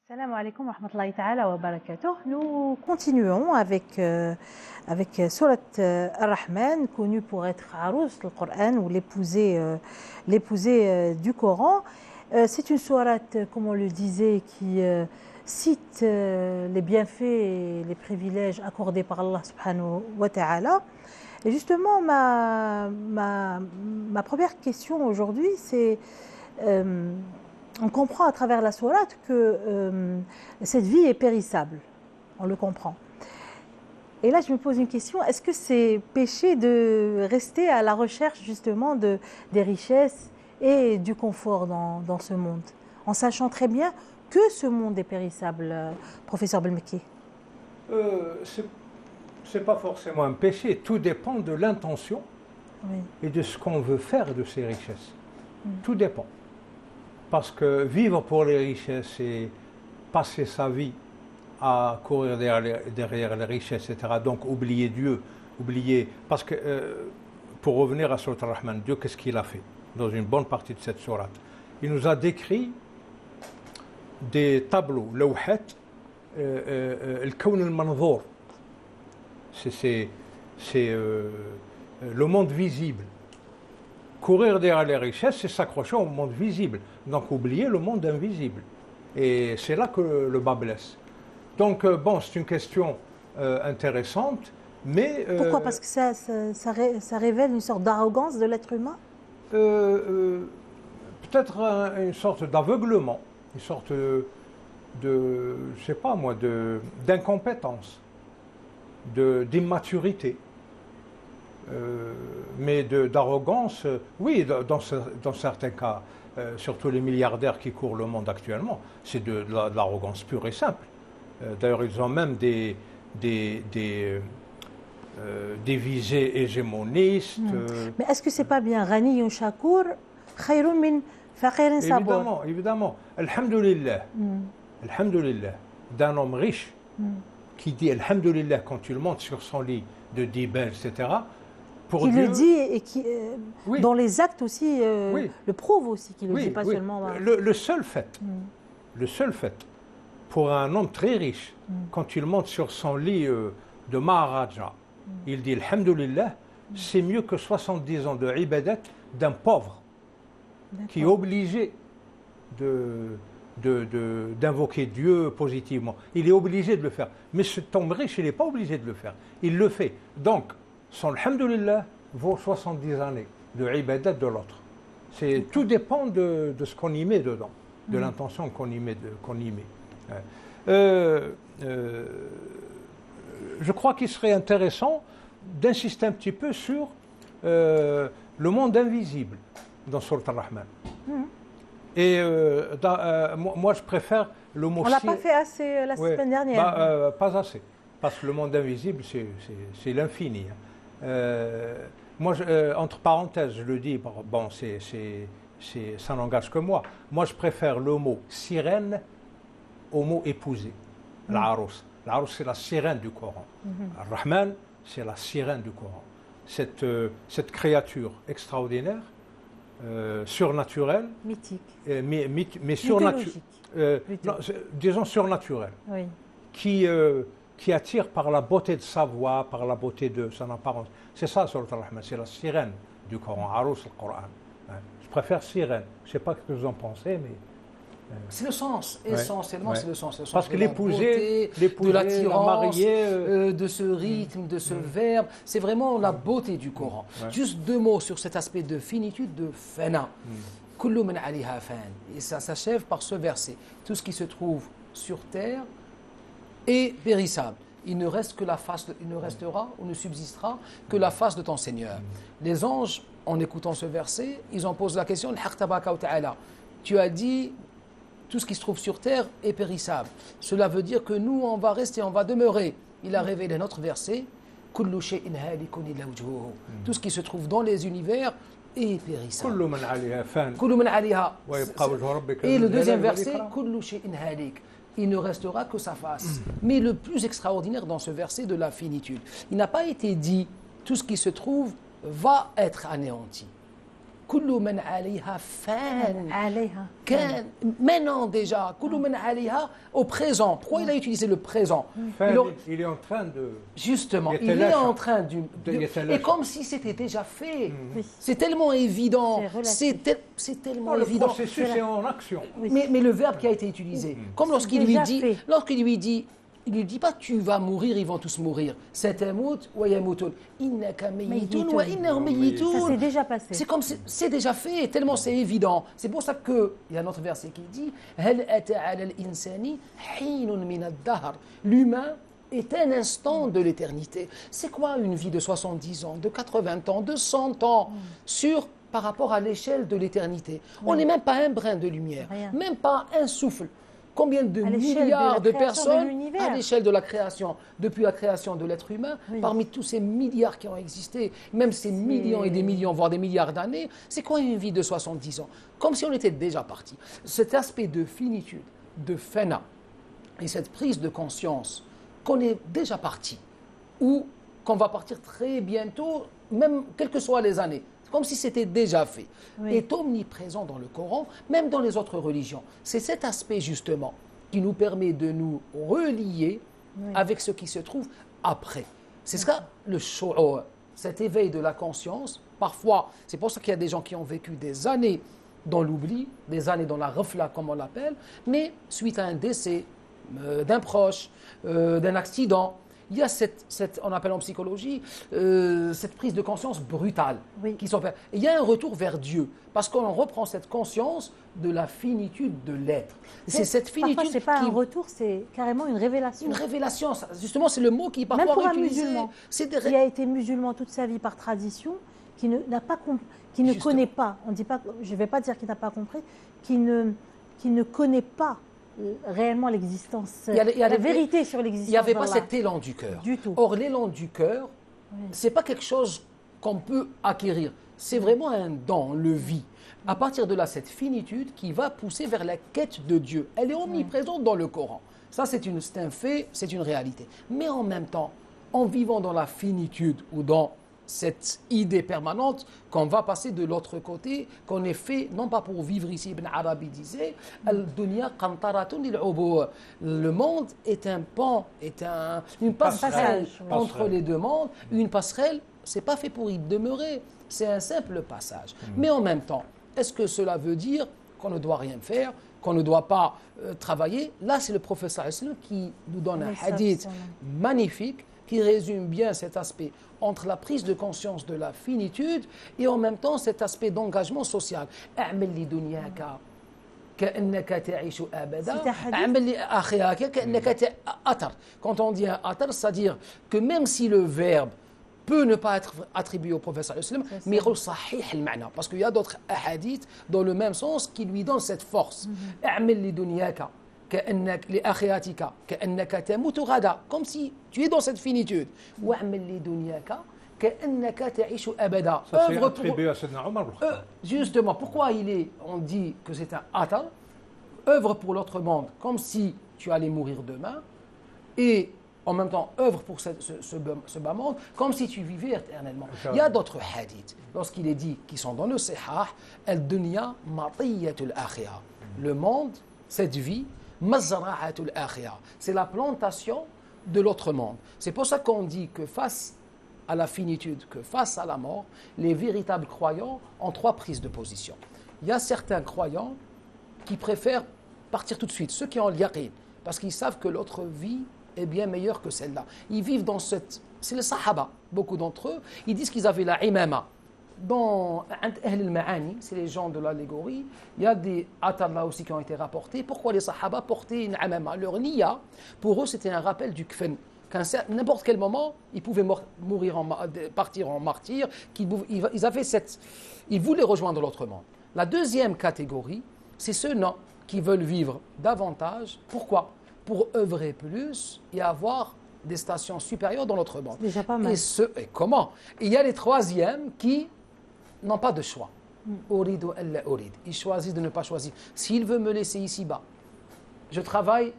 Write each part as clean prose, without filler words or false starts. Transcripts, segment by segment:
Salam alaikum wa rahmatullahi ta'ala wa barakatuh. Nous continuons avec Surat Ar-Rahman, connue pour être Arous, le Coran, ou l'épousée du Coran. C'est une sourate, comme on le disait, qui cite les bienfaits et les privilèges accordés par Allah subhanahu wa ta'ala. Et justement, ma première question aujourd'hui, c'est... on comprend à travers la sourate que cette vie est périssable. On le comprend. Et là, je me pose une question. Est-ce que c'est péché de rester à la recherche justement des richesses et du confort dans ce monde, en sachant très bien que ce monde est périssable, professeur Belmeki? C'est pas forcément un péché. Tout dépend de l'intention et de ce qu'on veut faire de ces richesses. Tout dépend. Parce que vivre pour les richesses et passer sa vie à courir derrière les richesses, etc., donc oublier Dieu, parce que, pour revenir à Surat Ar-Rahman, Dieu, qu'est-ce qu'il a fait dans une bonne partie de cette sourate? Il nous a décrit des tableaux, lawhat, al-kawn al-manzour, c'est le monde visible. Courir derrière les richesses, c'est s'accrocher au monde visible. Donc oublier le monde invisible. Et c'est là que le bas blesse. Donc bon, c'est une question intéressante, mais... Pourquoi? Parce que ça révèle une sorte d'arrogance de l'être humain? Peut-être une sorte d'aveuglement, une sorte je sais pas moi, d'incompétence, d'immaturité. Mais d'arrogance, oui, dans certains cas, surtout les milliardaires qui courent le monde actuellement, c'est de l'arrogance pure et simple. D'ailleurs, ils ont même des visées hégémonistes. Mais est-ce que c'est pas bien Ghaniyun Shakur, khayrun min faqirin sabour? Évidemment, évidemment. Alhamdulillah, alhamdulillah, d'un homme riche qui dit alhamdulillah quand il monte sur son lit de dibel, etc. Qui Dieu, le dit et qui, dont les actes aussi le prouvent aussi, qui le dit pas seulement. Le seul fait, pour un homme très riche, quand il monte sur son lit de Maharaja, il dit alhamdulillah, c'est mieux que 70 ans de ibadat d'un pauvre qui est obligé d'invoquer Dieu positivement. Il est obligé de le faire. Mais cet homme riche, il n'est pas obligé de le faire. Il le fait. Donc, son alhamdulillah vaut 70 années de ibadat de l'autre. Tout dépend de ce qu'on y met dedans, de l'intention qu'on y met. Je crois qu'il serait intéressant d'insister un petit peu sur le monde invisible dans Surat Ar-Rahman. Et moi, je préfère le mot... On l'a pas fait assez la semaine dernière. Pas assez, parce que le monde invisible, c'est l'infini. Moi, entre parenthèses, je le dis, bon, ça n'engage que moi. Moi, je préfère le mot sirène au mot épousée. L'Arous. L'Arous, c'est la sirène du Coran. Ar-Rahman, c'est la sirène du Coran. Cette créature extraordinaire, surnaturelle, mythique, mais surnaturelle, disons surnaturelle, qui attire par la beauté de sa voix, par la beauté de son apparence. C'est ça, Surat Ar-Rahman, c'est la sirène du Coran, Arous al-Coran. Je préfère sirène. Je ne sais pas ce que vous en pensez, mais... C'est le sens, essentiellement, c'est le sens. Parce que l'épouser, de l'attirance, de ce rythme, de ce verbe, c'est vraiment la beauté du Coran. Juste deux mots sur cet aspect de finitude, de fana. Kullu min aliha fan. Et ça s'achève par ce verset. Tout ce qui se trouve sur terre est périssable. Il ne restera ou ne subsistera que la face de ton Seigneur. Les anges, en écoutant ce verset, ils en posent la question, tu as dit, tout ce qui se trouve sur terre est périssable. Cela veut dire que nous, on va rester, on va demeurer. Il a révélé notre verset, tout ce qui se trouve dans les univers est périssable. Et le deuxième verset, il ne restera que sa face. Mais le plus extraordinaire dans ce verset de la finitude, il n'a pas été dit tout ce qui se trouve va être anéanti. كل من عليها فان. عليها. Maintenant déjà, كل من عليها au présent. Pourquoi il a utilisé le présent? Il est en train de... Justement, il est en train et comme si c'était déjà fait. C'est tellement évident. C'est tellement évident. Le processus est en action. Mais le verbe qui a été utilisé, comme lorsqu'il lui dit, il ne dit pas tu vas mourir, ils vont tous mourir. Ça c'est déjà passé. C'est comme c'est déjà fait, tellement c'est évident. C'est pour ça qu'il y a un autre verset qui dit l'humain est un instant de l'éternité. C'est quoi une vie de 70 ans, de 80 ans, de 100 ans par rapport à l'échelle de l'éternité? On n'est même pas un brin de lumière, même pas un souffle. Combien de milliards de personnes à l'échelle de la création, depuis la création de l'être humain, parmi tous ces milliards qui ont existé, même ces millions et des millions, voire des milliards d'années, c'est quoi une vie de 70 ans? Comme si on était déjà parti. Cet aspect de finitude, de fana, et cette prise de conscience qu'on est déjà parti, ou qu'on va partir très bientôt, même quelles que soient les années, comme si c'était déjà fait, est omniprésent dans le Coran, même dans les autres religions. C'est cet aspect justement qui nous permet de nous relier avec ce qui se trouve après. C'est ça le shu'ur, cet éveil de la conscience. Parfois, c'est pour ça qu'il y a des gens qui ont vécu des années dans l'oubli, des années dans la refla comme on l'appelle, mais suite à un décès d'un proche, d'un accident, il y a on appelle en psychologie, cette prise de conscience brutale qui s'opère. Il y a un retour vers Dieu, parce qu'on reprend cette conscience de la finitude de l'être. C'est cette finitude. Parfois, ce n'est pas un retour, c'est carrément une révélation. Une révélation, justement, c'est le mot qui parfois même pour utilisé. Un musulman qui a été musulman toute sa vie par tradition, qui ne connaît pas, on dit pas, je ne vais pas dire qu'il n'a pas compris, qui ne connaît pas réellement l'existence, la vérité sur l'existence. Il n'y avait pas cet élan du cœur. Du tout. Or, l'élan du cœur, ce n'est pas quelque chose qu'on peut acquérir. C'est vraiment un don, on le vit. À partir de là, cette finitude qui va pousser vers la quête de Dieu, elle est omniprésente dans le Coran. Ça, c'est un fait, c'est une réalité. Mais en même temps, en vivant dans la finitude ou dans cette idée permanente qu'on va passer de l'autre côté, qu'on est fait, non pas pour vivre ici, Ibn Arabi disait, le monde est un pont, est une passerelle entre les deux mondes. Une passerelle, c'est pas fait pour y demeurer, c'est un simple passage. Mais en même temps, est-ce que cela veut dire qu'on ne doit rien faire, qu'on ne doit pas travailler? Là, c'est le prophète sallallahu alayhi wa sallam qui nous donne un hadith magnifique qui résume bien cet aspect entre la prise de conscience de la finitude et en même temps cet aspect d'engagement social. Quand on dit un atar, c'est-à-dire que même si le verbe peut ne pas être attribué au prophète sallallahu alayhi wa sallam, mais il sahih al-ma'na, parce qu'il y a d'autres hadiths dans le même sens qui lui donnent cette force. Comme si tu es dans cette finitude. Justement, pourquoi on dit que c'est un atal? Œuvre pour l'autre monde, comme si tu allais mourir demain, et en même temps œuvre pour ce bas monde, comme si tu vivais éternellement. Il y a d'autres hadiths, lorsqu'il est dit, qui sont dans le Sahih, al-dunya matiyatul akhirah. Le monde, cette vie, mazra'atul akhirah. C'est la plantation de l'autre monde. C'est pour ça qu'on dit que face à la finitude, que face à la mort, les véritables croyants ont trois prises de position. Il y a certains croyants qui préfèrent partir tout de suite, ceux qui ont l'yaqin, parce qu'ils savent que l'autre vie est bien meilleure que celle-là. Ils vivent dans cette... C'est les sahaba, beaucoup d'entre eux, ils disent qu'ils avaient la imama. Dans Ahl al-Ma'ani, c'est les gens de l'allégorie, il y a des athars là aussi qui ont été rapportés. Pourquoi les sahaba portaient une amama? Leur niya, pour eux, c'était un rappel du kfen. Qu'à n'importe quel moment, ils pouvaient partir en martyr, ils voulaient rejoindre l'autre monde. La deuxième catégorie, c'est ceux-là qui veulent vivre davantage. Pourquoi? Pour œuvrer plus et avoir des stations supérieures dans l'autre monde. Déjà pas mal. Et comment? Et il y a les troisièmes qui n'ont pas de choix. Ils choisissent de ne pas choisir. S'il veut me laisser ici-bas, je travaille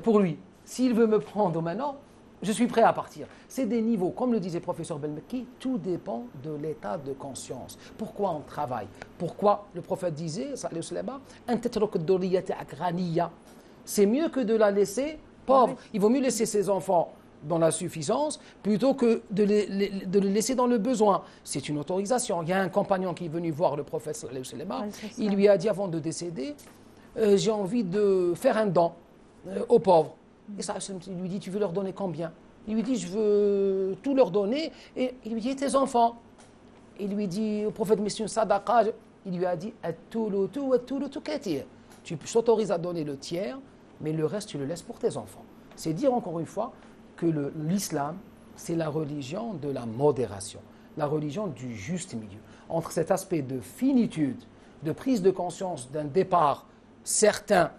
pour lui. S'il veut me prendre maintenant, je suis prêt à partir. C'est des niveaux, comme le disait le professeur Belmekki, tout dépend de l'état de conscience. Pourquoi on travaille? Pourquoi le prophète disait, c'est mieux que de la laisser pauvre. Il vaut mieux laisser ses enfants dans la suffisance plutôt que de les laisser dans le besoin. C'est une autorisation. Il y a un compagnon qui est venu voir le prophète, il lui a dit avant de décéder, j'ai envie de faire un don aux pauvres. Et ça, il lui dit, tu veux leur donner combien? Il lui dit, je veux tout leur donner. Et il lui dit, tes enfants. Il lui dit, au prophète, monsieur sadaqa, il lui a dit, tu t'autorises à donner le tiers, mais le reste, tu le laisses pour tes enfants. C'est dire encore une fois que l'islam, c'est la religion de la modération, la religion du juste milieu. Entre cet aspect de finitude, de prise de conscience d'un départ certain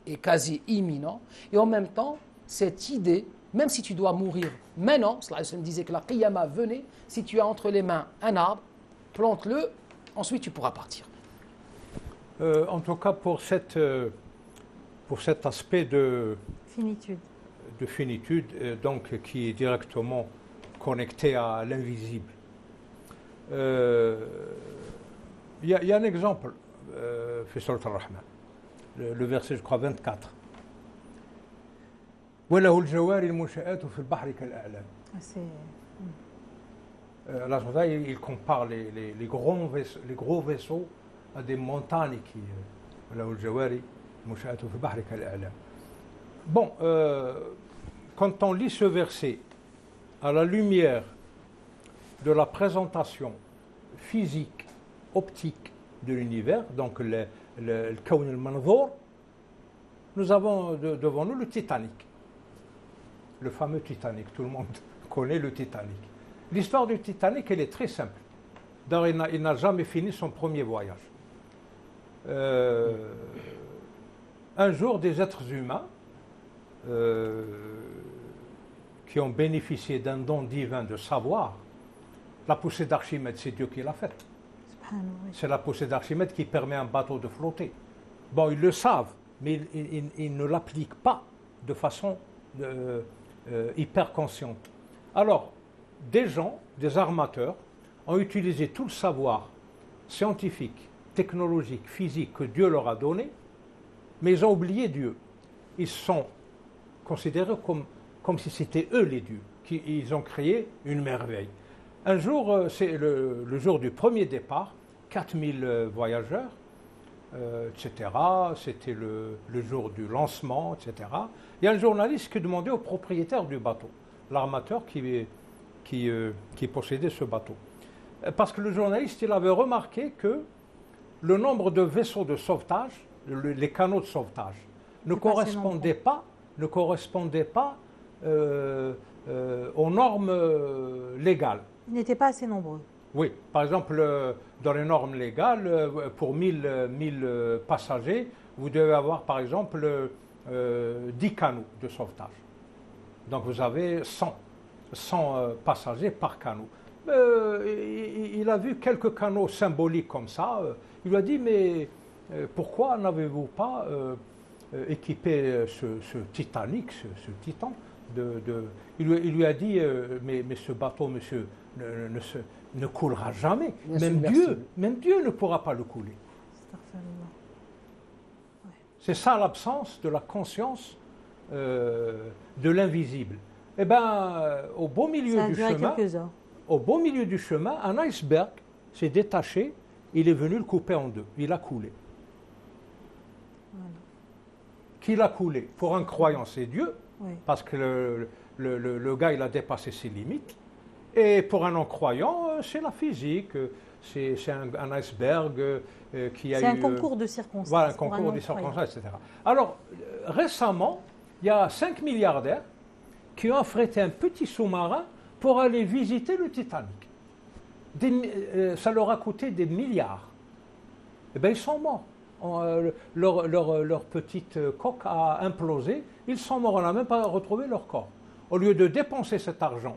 et quasi imminent, et en même temps, cette idée, même si tu dois mourir maintenant, cela disait que la qiyama venait, si tu as entre les mains un arbre, plante-le, ensuite tu pourras partir. En tout cas, pour cet aspect de finitude, donc qui est directement connecté à l'invisible. Il y a un exemple, في سورة الرحمن, le verset, je crois, 24. وله الجوار المنشآت في البحر كالأعلام. Là, il compare les gros vaisseaux à des montagnes qui وله الجوار المنشآت في البحر كالأعلام. Bon, quand on lit ce verset à la lumière de la présentation physique, optique de l'univers, donc le Kawn al-Manzour, nous avons devant nous le Titanic, le fameux Titanic, tout le monde connaît le Titanic. L'histoire du Titanic, elle est très simple. D'ailleurs, il n'a jamais fini son premier voyage. Un jour, des êtres humains qui ont bénéficié d'un don divin de savoir, la poussée d'Archimède, c'est Dieu qui l'a faite. C'est la poussée d'Archimède qui permet à un bateau de flotter. Bon, ils le savent, mais ils ne l'appliquent pas de façon hyper consciente. Alors, des gens, des armateurs, ont utilisé tout le savoir scientifique, technologique, physique que Dieu leur a donné, mais ils ont oublié Dieu. Ils sont considérés comme si c'était eux les dieux. Ils ont créé une merveille. Un jour, c'est le jour du premier départ, 4000 voyageurs, etc. C'était le jour du lancement, etc. Il y a un journaliste qui demandait au propriétaire du bateau, l'armateur qui possédait ce bateau. Parce que le journaliste, il avait remarqué que le nombre de vaisseaux de sauvetage, les canaux de sauvetage, ne correspondaient pas aux normes légales. Ils n'étaient pas assez nombreux. Oui, par exemple, dans les normes légales, pour 1000 passagers, vous devez avoir par exemple 10 canaux de sauvetage. Donc vous avez 100 passagers par canot. Il a vu quelques canaux symboliques comme ça. Il lui a dit, mais pourquoi n'avez-vous pas équipé ce Titanic, ce Titan il lui a dit, mais ce bateau, monsieur, ne coulera jamais. Même Dieu ne pourra pas le couler. C'est ça l'absence de la conscience de l'invisible. Eh bien, au beau milieu du chemin, un iceberg s'est détaché, il est venu le couper en deux, il a coulé. Voilà. Qui l'a coulé? Pour un croyant, c'est Dieu, oui. Parce que le gars, il a dépassé ses limites. Et pour un non-croyant, c'est la physique, c'est un iceberg qui a eu... C'est un concours de circonstances. Voilà, un concours de circonstances, etc. Alors, récemment, il y a 5 milliardaires qui ont affrété un petit sous-marin pour aller visiter le Titanic. Ça leur a coûté des milliards. Eh bien, ils sont morts. Leur petite coque a implosé. Ils sont morts. On n'a même pas retrouvé leur corps. Au lieu de dépenser cet argent,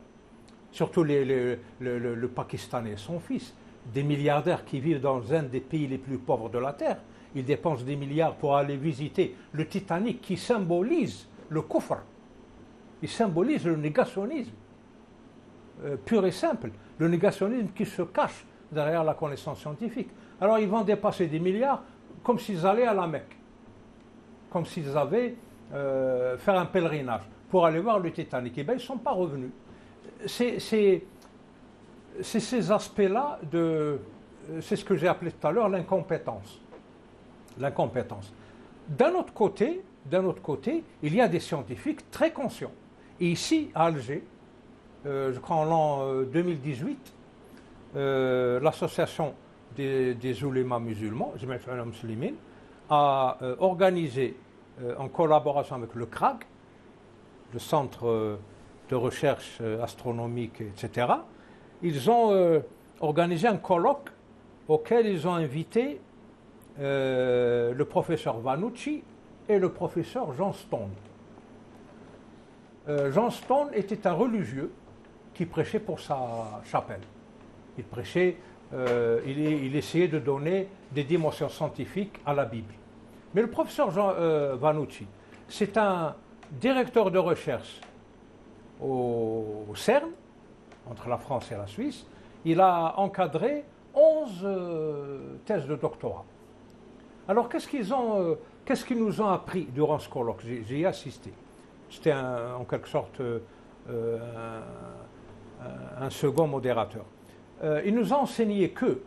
surtout le Pakistan et son fils, des milliardaires qui vivent dans un des pays les plus pauvres de la Terre, ils dépensent des milliards pour aller visiter le Titanic qui symbolise le kufr. il symbolise le négationnisme pur et simple, le négationnisme qui se cache derrière la connaissance scientifique. Alors ils vont dépasser des milliards comme s'ils allaient à la Mecque, comme s'ils avaient faire un pèlerinage pour aller voir le Titanic. Et bien, ils ne sont pas revenus. C'est ces aspects-là, c'est ce que j'ai appelé tout à l'heure l'incompétence. L'incompétence. D'un autre côté, il y a des scientifiques très conscients. Et ici, à Alger, je crois en l'an 2018, l'association des oulémas musulmans, a organisé, en collaboration avec le CRAG, le Centre de recherche astronomique, etc., ils ont organisé un colloque auquel ils ont invité le professeur Vanucci et le professeur John Stone. John Stone était un religieux qui prêchait pour sa chapelle. Il prêchait, il essayait de donner des dimensions scientifiques à la Bible. Mais le professeur Vanucci, c'est un directeur de recherche au CERN, entre la France et la Suisse. Il a encadré 11 thèses de doctorat. Alors qu'est-ce qu'ils nous ont appris durant ce colloque? J'y ai assisté. C'était en quelque sorte un second modérateur. Il nous a enseigné que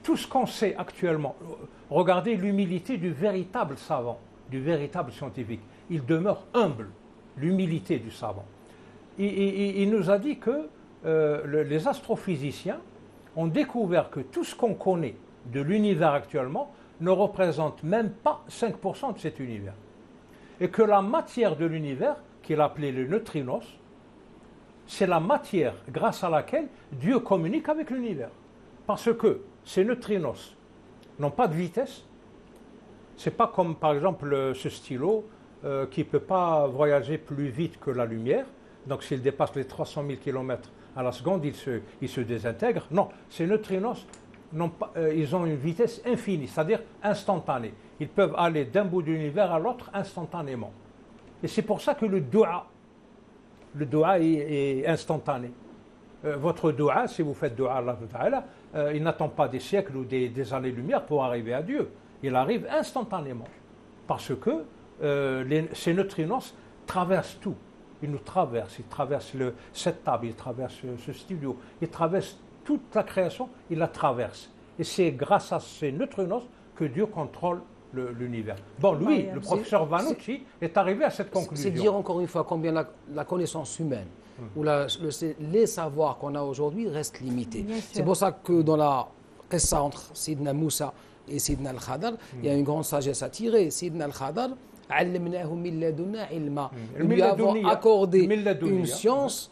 tout ce qu'on sait actuellement, regardez l'humilité du véritable savant, du véritable scientifique. Il demeure humble, l'humilité du savant. Il nous a dit que les astrophysiciens ont découvert que tout ce qu'on connaît de l'univers actuellement ne représente même pas 5% de cet univers. Et que la matière de l'univers, qu'il appelait le neutrinos, c'est la matière grâce à laquelle Dieu communique avec l'univers. Parce que ces neutrinos n'ont pas de vitesse. Ce n'est pas comme par exemple ce stylo qui ne peut pas voyager plus vite que la lumière. Donc s'il dépasse les 300 000 km à la seconde, il se désintègre. Non, ces neutrinos, ils ont une vitesse infinie, c'est-à-dire instantanée. Ils peuvent aller d'un bout de l'univers à l'autre instantanément. Et c'est pour ça que le dua est instantané. Votre dua, si vous faites dua à Allah Ta'ala, il n'attend pas des siècles ou des années-lumière pour arriver à Dieu. Il arrive instantanément. Parce que ces neutrinos traversent tout. Ils nous traversent. Ils traversent cette table, ils traversent ce studio, ils traversent toute la création, ils la traversent. Et c'est grâce à ces neutrinos que Dieu contrôle l'univers. Bon, lui, le professeur Vanucci, est arrivé à cette conclusion. C'est dire encore une fois combien la connaissance humaine ou les savoirs qu'on a aujourd'hui restent limités. C'est pour ça que dans la qissa entre Sidna Moussa et Sidna Al-Khadar, il y a une grande sagesse à tirer. Sidna Al-Khadar, lui avons accordé une science,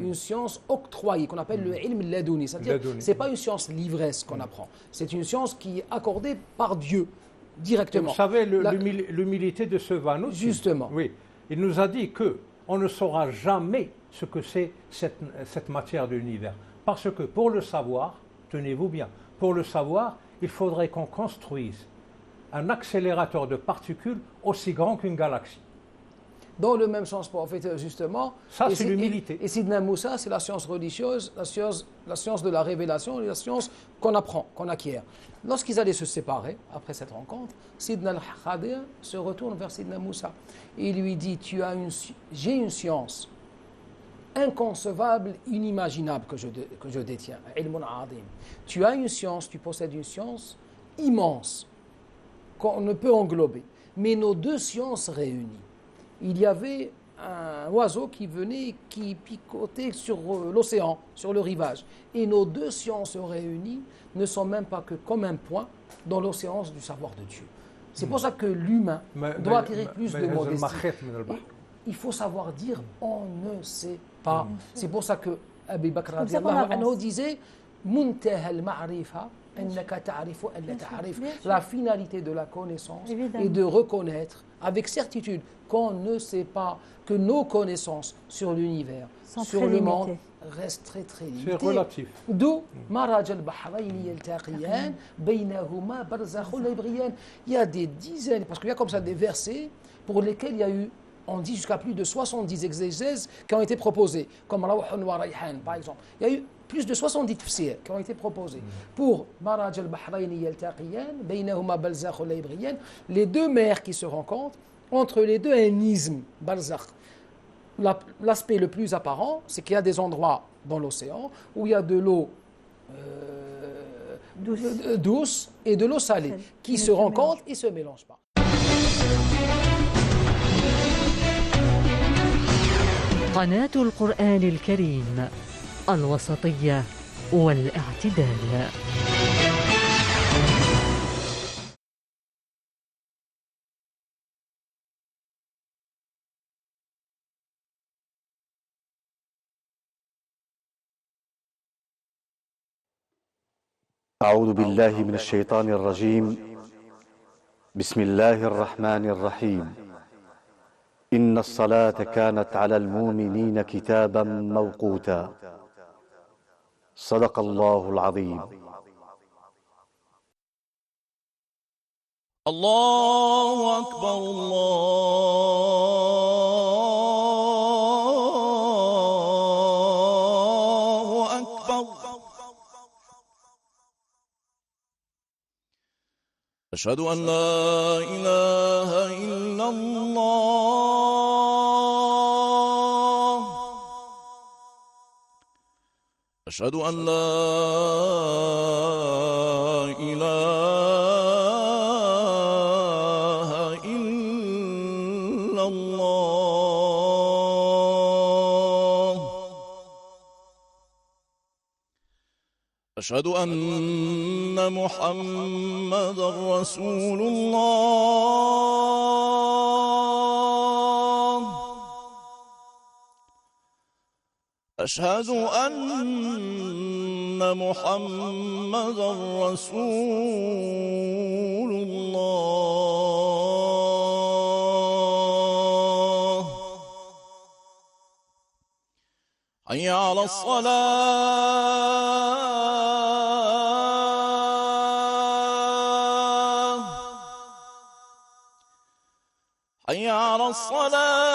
une science octroyée qu'on appelle le ilm ladouni. C'est-à-dire, ce n'est pas une science livresse qu'on apprend, c'est une science qui est accordée par Dieu directement. Et vous savez l'humilité de ce Vanucci. Justement. Oui, il nous a dit qu'on ne saura jamais ce que c'est cette matière de l'univers. Parce que pour le savoir, tenez-vous bien, pour le savoir, il faudrait qu'on construise un accélérateur de particules aussi grand qu'une galaxie. Dans le même sens, en fait, justement. Ça, c'est l'humilité. Et Sidna Moussa, c'est la science religieuse, la science de la révélation, la science qu'on apprend, qu'on acquiert. Lorsqu'ils allaient se séparer, après cette rencontre, Sidna Al-Khadir se retourne vers Sidna Moussa. Et il lui dit, j'ai une science inconcevable, inimaginable que je détiens. Ilmun adim. Tu as une science, tu possèdes une science immense, qu'on ne peut englober. Mais nos deux sciences réunies, il y avait un oiseau qui venait, qui picotait sur l'océan, sur le rivage. Et nos deux sciences réunies ne sont même pas que comme un point dans l'océan du savoir de Dieu. C'est pour ça que l'humain doit acquérir plus de modestie. Il faut savoir dire on ne sait pas. C'est pour ça que Abi Bakr radiallahu anhu disait Muntaha al-ma'rifa. La finalité de la connaissance est de reconnaître avec certitude qu'on ne sait pas, que nos connaissances sur l'univers, sur le monde, restent très très limitées. C'est relatif. D'où il y a des dizaines, parce qu'il y a comme ça des versets pour lesquels il y a eu On dit jusqu'à plus de 70 exégèses qui ont été proposés, comme Rawhun wa Rayhan par exemple. Il y a eu plus de 70 tafsirs qui ont été proposés. Pour Maraj al-Bahrayni yaltaqiyan, baynahuma barzakh la ibriyan, les deux mers qui se rencontrent, entre les deux un isthme, barzakh. L'aspect le plus apparent, c'est qu'il y a des endroits dans l'océan où il y a de l'eau douce et de l'eau salée qui se rencontrent et ne se mélangent pas. قناة القرآن الكريم الوسطية والاعتدال. أعوذ بالله من الشيطان الرجيم. بسم الله الرحمن الرحيم. إن الصلاة كانت على المؤمنين كتابا موقوتا. صدق الله العظيم. الله أكبر الله أكبر. أشهد أن لا إله إلا الله. أشهد أن لا إله إلا الله. أشهد أن محمدا رسول الله. أشهد أن محمدا رسول الله. حي على الصلاة. حي على الصلاة.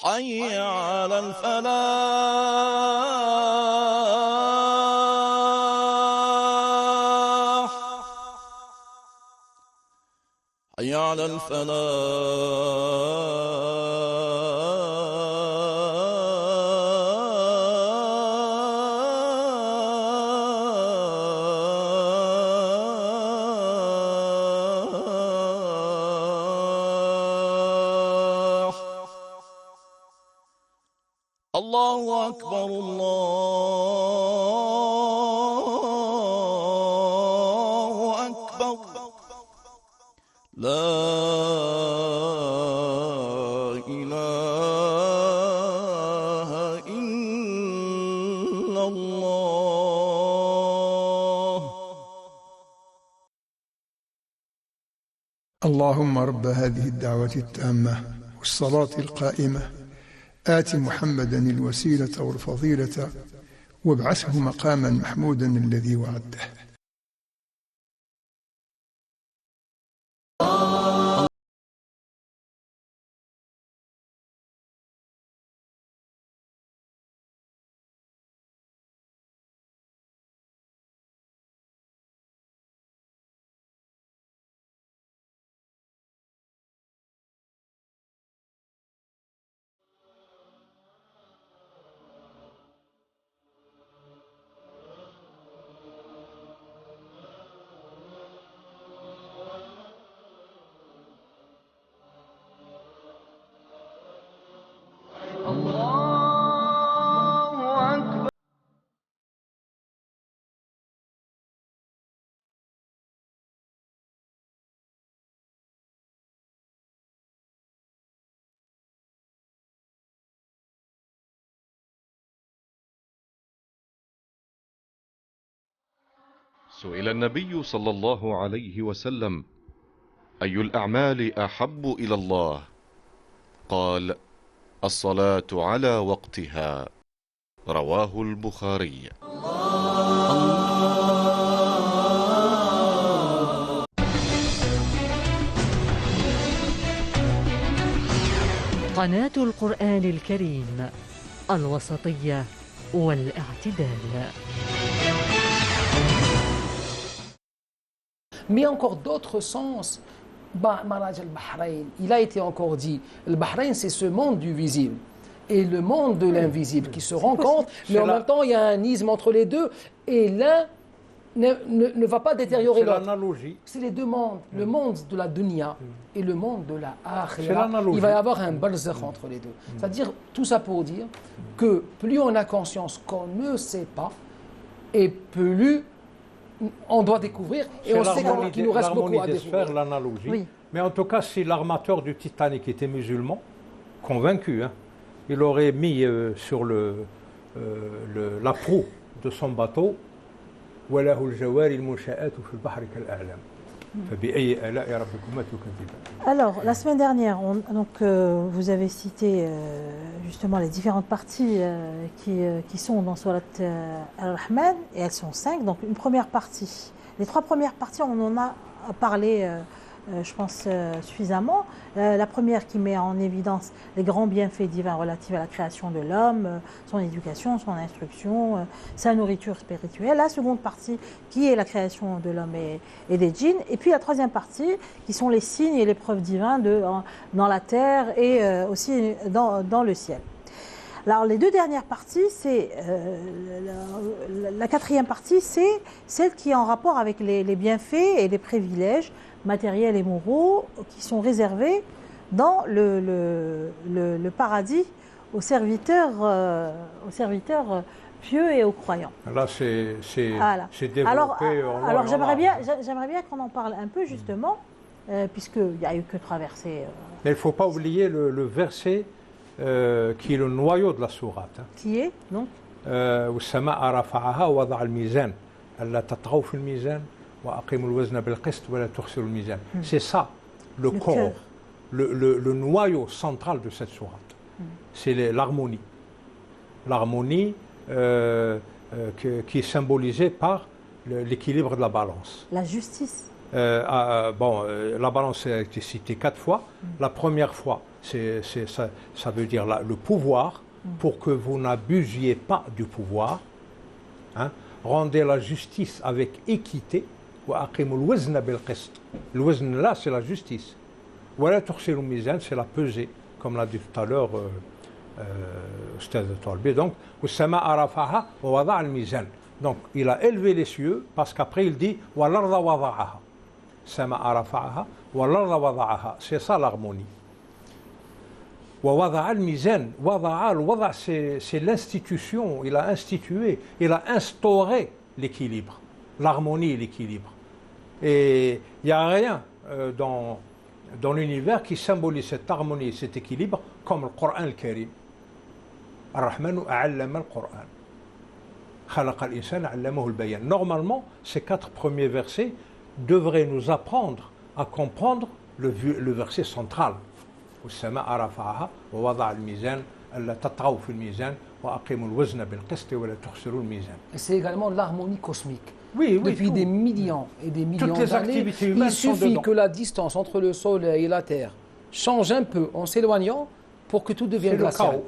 حي على الفلاح. حي على الفلاح. الله أكبر الله أكبر. لا إله إلا الله. اللهم رب هذه الدعوة التامة والصلاة القائمة آت محمدا الوسيلة والفضيلة وابعثه مقاما محمودا الذي وعده. سئل النبي صلى الله عليه وسلم: أي الأعمال أحب إلى الله؟ قال: الصلاة على وقتها. رواه البخاري. قناة القرآن الكريم، الوسطية والاعتدال. Mais encore d'autres sens. Maraj al-Bahreïn, il a été encore dit, le Bahreïn c'est ce monde du visible et le monde de l'invisible qui se rencontrent, mais en même temps il y a un isme entre les deux et l'un ne va pas détériorer l'autre. C'est l'analogie. C'est les deux mondes, le monde de la dunya et le monde de la akhira. Il va y avoir un barzakh entre les deux. C'est-à-dire, tout ça pour dire que plus on a conscience qu'on ne sait pas et plus on doit découvrir et on sait qu'il nous reste beaucoup à découvrir. L'analogie. Oui. Mais en tout cas, si l'armateur du Titanic était musulman, convaincu, hein, il aurait mis sur la proue de son bateau Alors, la semaine dernière, vous avez cité justement les différentes parties qui sont dans Surat Al-Rahman, et elles sont 5. Donc, une première partie. Les 3 premières parties, on en a parlé, je pense, suffisamment. La première qui met en évidence les grands bienfaits divins relatifs à la création de l'homme, son éducation, son instruction, sa nourriture spirituelle. La seconde partie qui est la création de l'homme et des djinns. Et puis la troisième partie qui sont les signes et les preuves divins dans la terre et aussi dans le ciel. Alors les 2 dernières parties, c'est la quatrième partie, c'est celle qui est en rapport avec les bienfaits et les privilèges matériels et moraux qui sont réservés dans le paradis aux serviteurs pieux et aux croyants. Là, c'est développé. Alors j'aimerais bien qu'on en parle un peu justement, puisqu'il n'y a eu que 3 versets. Mais il ne faut pas oublier le verset qui est le noyau de la sourate. Hein. Qui est donc والسماء رفعها ووضع الميزان ألا تطغوا في الميزان وأقيموا الوزن بالقسط ولا تخسروا الميزان. C'est ça, le corps, le noyau central de cette sourate. C'est l'harmonie. L'harmonie qui est symbolisée par l'équilibre de la balance. La justice. La balance a été citée 4 fois. La première fois, ça veut dire le pouvoir, pour que vous n'abusiez pas du pouvoir. Hein. Rendez la justice avec équité. Le wazn là, c'est la justice. C'est la pesée, comme l'a dit tout à l'heure Ustad Talbi. Donc, donc, il a élevé les cieux, parce qu'après il dit c'est ça l'harmonie. C'est l'institution, il a institué, il a instauré l'équilibre, l'harmonie et l'équilibre. Et il n'y a rien dans l'univers qui symbolise cette harmonie et cet équilibre comme le Coran al-Karim. Ar-Rahmanu a'allama al-Qur'an. Khalaqa al-insana 'allamahu al-bayan. Normalement, ces 4 premiers versets devraient nous apprendre à comprendre le verset central. والسماء رفعها ووضع الميزان ألا تطغوا في الميزان وأقيموا الوزن بالقسط ولا تخسروا الميزان. C'est également l'harmonie cosmique. Oui, depuis des millions et des millions d'années, il suffit que la distance entre le Soleil et la Terre change un peu en s'éloignant pour que tout devienne glacial.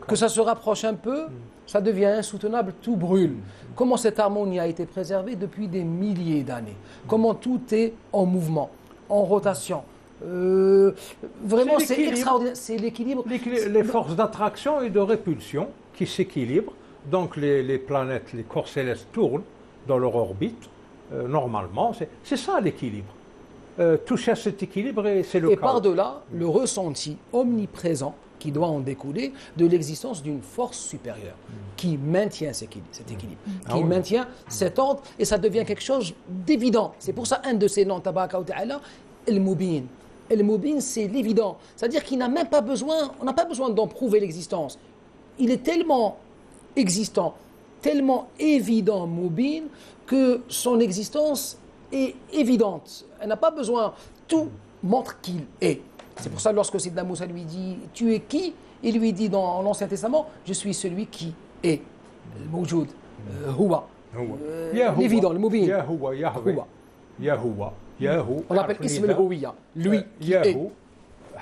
Que ça se rapproche un peu, ça devient insoutenable, tout brûle. Comment cette harmonie a été préservée depuis des milliers d'années? Comment tout est en mouvement, en rotation? Vraiment, c'est extraordinaire. C'est l'équilibre. Les forces d'attraction et de répulsion qui s'équilibrent. Donc les planètes, les corps célestes tournent dans leur orbite. Normalement, c'est ça l'équilibre. Toucher à cet équilibre, c'est le cas. Et par-delà, le ressenti omniprésent qui doit en découler de l'existence d'une force supérieure qui maintient cet équilibre, qui maintient cet ordre, et ça devient quelque chose d'évident. C'est pour ça un de ces noms, Tabaraka wa Ta'ala, Al-Mubin. Al-Mubin, c'est l'évident. C'est-à-dire qu'on n'a pas besoin d'en prouver l'existence. Il est tellement existant tellement évident, Moubin, que son existence est évidente. Elle n'a pas besoin, tout montre qu'il est. C'est pour ça, lorsque Sidna Moussa lui dit « Tu es qui ?» Il lui dit dans l'Ancien Testament « Je suis celui qui est. » Moujoud, Huwa. L'évident, le Moubin. Yahuwa, Yahweh. Yahuwa. Yahu. On l'appelle Ism al-Huwiya. Lui qui est. Yahu,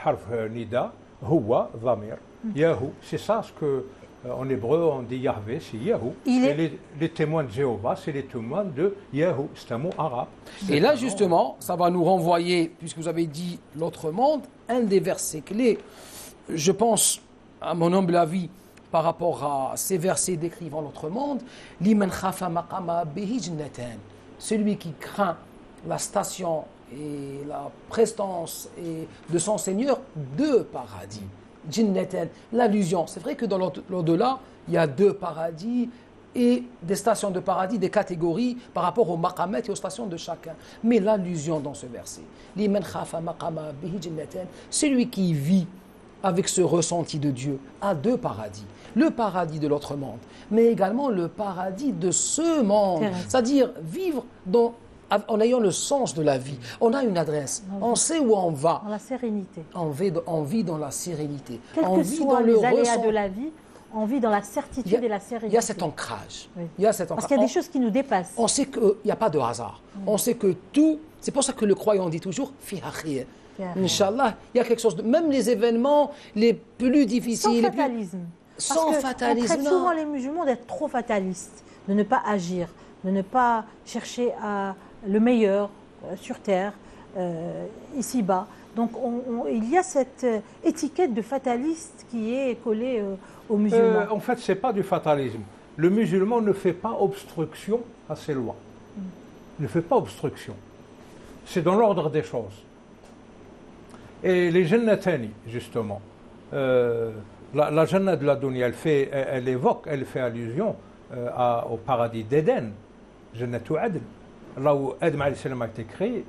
harf nida, Huwa, dhamir. Yahu, c'est ça ce que en hébreu on dit Yahvé, c'est Yahu. Et les témoins de Jéhovah, c'est les témoins de Yahu, c'est un mot arabe. Et là justement, ça va nous renvoyer, puisque vous avez dit l'autre monde, un des versets clés, je pense, à mon humble avis, par rapport à ces versets décrivant l'autre monde, Liman khafa maqama bihi jannatan. Celui qui craint la station et la prestance de son Seigneur, deux paradis. Jinnatan, l'allusion. C'est vrai que dans l'au-delà, il y a deux paradis et des stations de paradis, des catégories par rapport aux maqamat et aux stations de chacun. Mais l'allusion dans ce verset, Liman khafa maqama bihi jannatan, celui qui vit avec ce ressenti de Dieu a deux paradis. Le paradis de l'autre monde, mais également le paradis de ce monde. C'est-à-dire vivre en ayant le sens de la vie. On a une adresse, on sait où on va. Dans la sérénité. On vit dans la sérénité. Quels que soient les aléas de la vie, on vit dans la certitude et la sérénité. Il y a cet ancrage. Oui. Parce qu'il y a des choses qui nous dépassent. On sait qu'il n'y a pas de hasard. On sait que tout... C'est pour ça que le croyant dit toujours « fi khayr ». Inch'Allah, il y a quelque chose de... Même les événements les plus difficiles... Sans fatalisme. Sans fatalisme. On traite souvent les musulmans d'être trop fatalistes, de ne pas agir, de ne pas chercher le meilleur sur terre, ici-bas. Donc il y a cette étiquette de fataliste qui est collée aux musulmans. En fait, ce n'est pas du fatalisme. Le musulman ne fait pas obstruction à ses lois. Il ne fait pas obstruction. C'est dans l'ordre des choses. Et les jannatani, justement, la Jannah de la Dunya, elle fait allusion au paradis d'Éden, Jannatu Adn, là où Adam a été créé.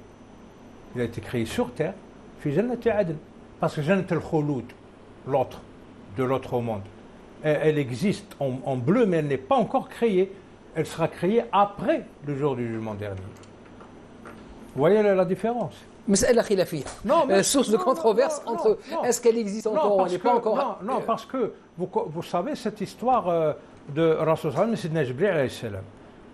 Il a été créé sur terre, puis Jannatu Adn. Parce que Jannat al-Khouloud, de l'autre monde, elle existe en bleu, mais elle n'est pas encore créée. Elle sera créée après le jour du jugement dernier. Vous voyez la différence? Source de controverse entre est-ce qu'elle existe encore ou elle n'est pas encore. Non, parce que vous savez cette histoire de Rasul sallam et Sidna Jibril alayhi salam.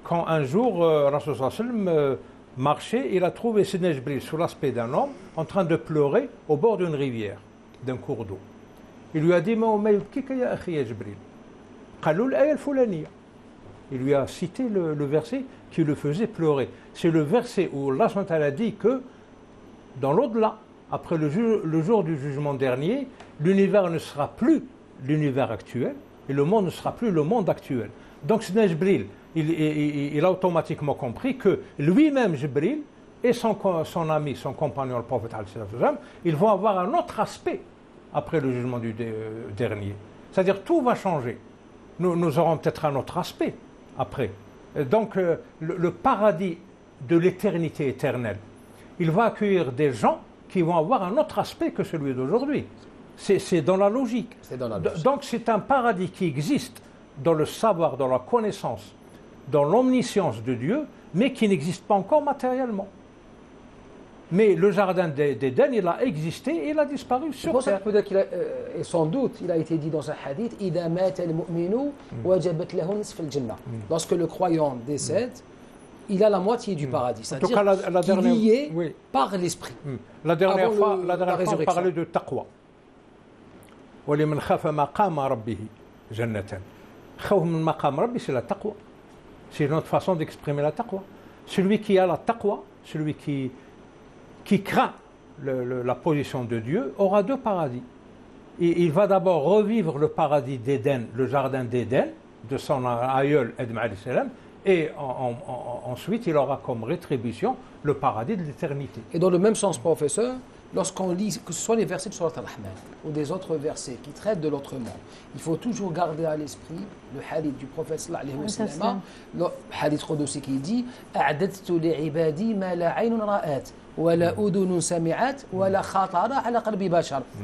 Quand un jour Rasul sallam marchait, il a trouvé Sidna Jibril sous l'aspect d'un homme en train de pleurer au bord d'une rivière, d'un cours d'eau. Il lui a dit il lui a cité le verset qui le faisait pleurer. C'est le verset où Allah a dit que dans l'au-delà, après le jour du jugement dernier, l'univers ne sera plus l'univers actuel et le monde ne sera plus le monde actuel. Donc Sidna Jibril, il a automatiquement compris que lui-même, Jibril, et son ami, son compagnon, le prophète, ils vont avoir un autre aspect après le jugement du dernier. C'est-à-dire tout va changer. Nous aurons peut-être un autre aspect après. Donc le paradis de l'éternité éternelle, il va accueillir des gens qui vont avoir un autre aspect que celui d'aujourd'hui. C'est dans la logique. Donc c'est un paradis qui existe dans le savoir, dans la connaissance, dans l'omniscience de Dieu, mais qui n'existe pas encore matériellement. Mais le jardin d'Éden, il a existé et il a disparu sur terre. C'est pour ça que et sans doute, il a été dit dans un hadith, إِذَا مَاتَ الْمُؤْمِنُ وَجَبَتْ لَهُ نِصْفُ الْجَنَّةِ. Lorsque le croyant décède, il a la moitié du paradis. C'est-à-dire qu'il y est par l'esprit. La dernière fois, on parlait de taqwa. وَلِمَنْ خَافَ مَقَامَ رَبِّهِ جَنَّةً. خوف من مقام ربي, c'est la taqwa. C'est une autre façon d'exprimer la taqwa. Celui qui a la taqwa, celui qui craint la position de Dieu, aura deux paradis. Et il va d'abord revivre le paradis d'Éden, le jardin d'Éden, de son aïeul Adam alayhi salam, et ensuite il aura comme rétribution le paradis de l'éternité. Et dans le même sens, professeur, lorsqu'on lit, que ce soit les versets de Surat Al-Rahman ou des autres versets qui traitent de l'autre monde, il faut toujours garder à l'esprit le hadith du prophète sallallahu alayhi wa sallam, le hadith Qudsi qui dit « A'dadtu li'ibadi ma la 'aynun ra'at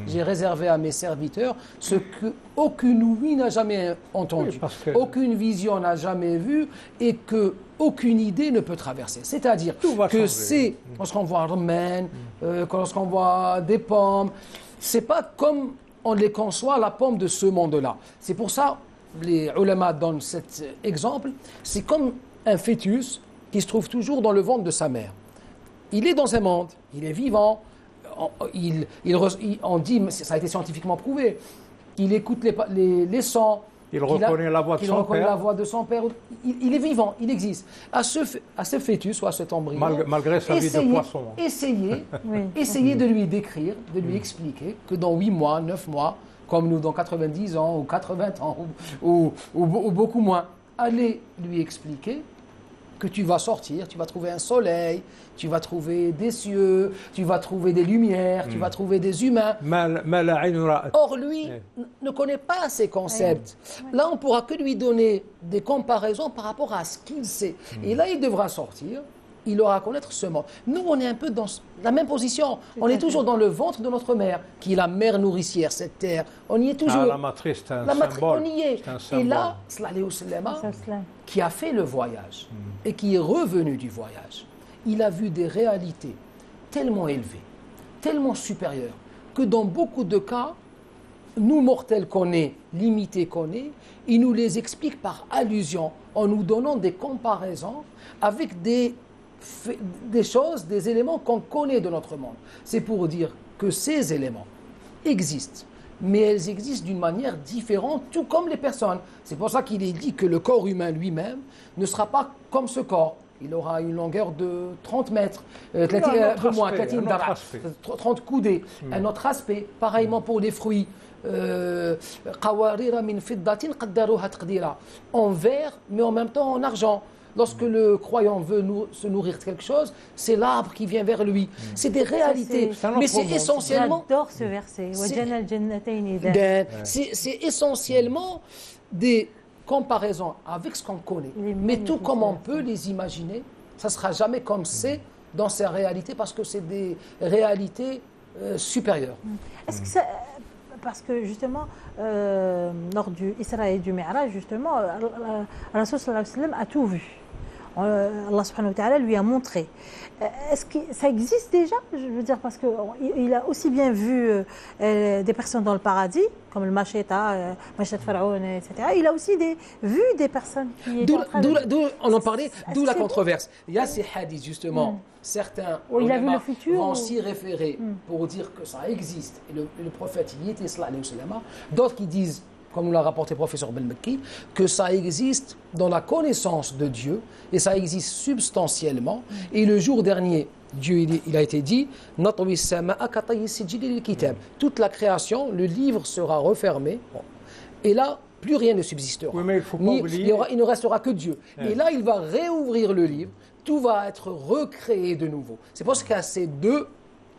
J'ai réservé à mes serviteurs ce qu'aucune ouïe n'a jamais entendu, aucune vision n'a jamais vu et qu'aucune idée ne peut traverser. C'est-à-dire que c'est, lorsqu'on voit un romaine, lorsqu'on voit des pommes, c'est pas comme on les conçoit la pomme de ce monde-là. C'est pour ça, les ulama donnent cet exemple, c'est comme un fœtus qui se trouve toujours dans le ventre de sa mère. Il est dans un monde, il est vivant, on dit, ça a été scientifiquement prouvé, il écoute les sons, il reconnaît la voix de son père. La voix de son père. Il est vivant, il existe. À ce fœtus ou à cet embryon, malgré sa vie de poisson. Essayez de lui décrire, de lui expliquer que dans 8 mois, 9 mois, comme nous dans 90 ans ou 80 ans ou beaucoup moins, allez lui expliquer que tu vas sortir, tu vas trouver un soleil, tu vas trouver des cieux, tu vas trouver des lumières, tu vas trouver des humains. Or, lui ne connaît pas ces concepts. Là, on ne pourra que lui donner des comparaisons par rapport à ce qu'il sait. Et là, il devra sortir, il aura à connaître ce monde. Nous, on est un peu dans la même position. On est toujours dans le ventre de notre mère, qui est la mère nourricière, cette terre. On y est toujours. La matrice, c'est un symbole. On y est. Et là, sallallahu alayhi wa sallam, qui a fait le voyage et qui est revenu du voyage, il a vu des réalités tellement élevées, tellement supérieures, que dans beaucoup de cas, nous mortels qu'on est, limités qu'on est, il nous les explique par allusion, en nous donnant des comparaisons avec des choses, des éléments qu'on connaît de notre monde. C'est pour dire que ces éléments existent, mais elles existent d'une manière différente, tout comme les personnes. C'est pour ça qu'il est dit que le corps humain lui-même ne sera pas comme ce corps. Il aura une longueur de 30 mètres, un peu moins, 30 coudées, un autre aspect. Pareillement pour les fruits. En verre, mais en même temps en argent. Lorsque le croyant veut se nourrir de quelque chose, c'est l'arbre qui vient vers lui. C'est des réalités. Mais c'est essentiellement... J'adore ce verset. C'est essentiellement des comparaisons avec ce qu'on connaît. Mais tout comme on peut les imaginer, ça ne sera jamais comme c'est dans ces réalités, parce que c'est des réalités supérieures. Est-ce que ça... Parce que justement, lors du Isra et du Mi'raj, justement, Rasul sallallahu alayhi wa sallam a tout vu. Allah subhanahu wa ta'ala lui a montré. Est-ce que ça existe déjà? Je veux dire, parce qu'il a aussi bien vu des personnes dans le paradis, comme le Macheta, Machet Pharaon, etc. Il a aussi vu des personnes qui étaient en train de... On en parlait, d'où la controverse. Il y a ces hadiths, justement. Certains vont s'y référer pour dire que ça existe. Et le prophète y était, sallallahu alayhi wa sallam. D'autres qui disent, comme nous l'a rapporté le professeur Ben-Mekki, que ça existe dans la connaissance de Dieu, et ça existe substantiellement. Et le jour dernier, Dieu, il a été dit, toute la création, le livre sera refermé, et là, plus rien ne subsistera. Oui, mais il ne restera que Dieu. Et là, il va réouvrir le livre, tout va être recréé de nouveau. C'est parce qu'il y a ces deux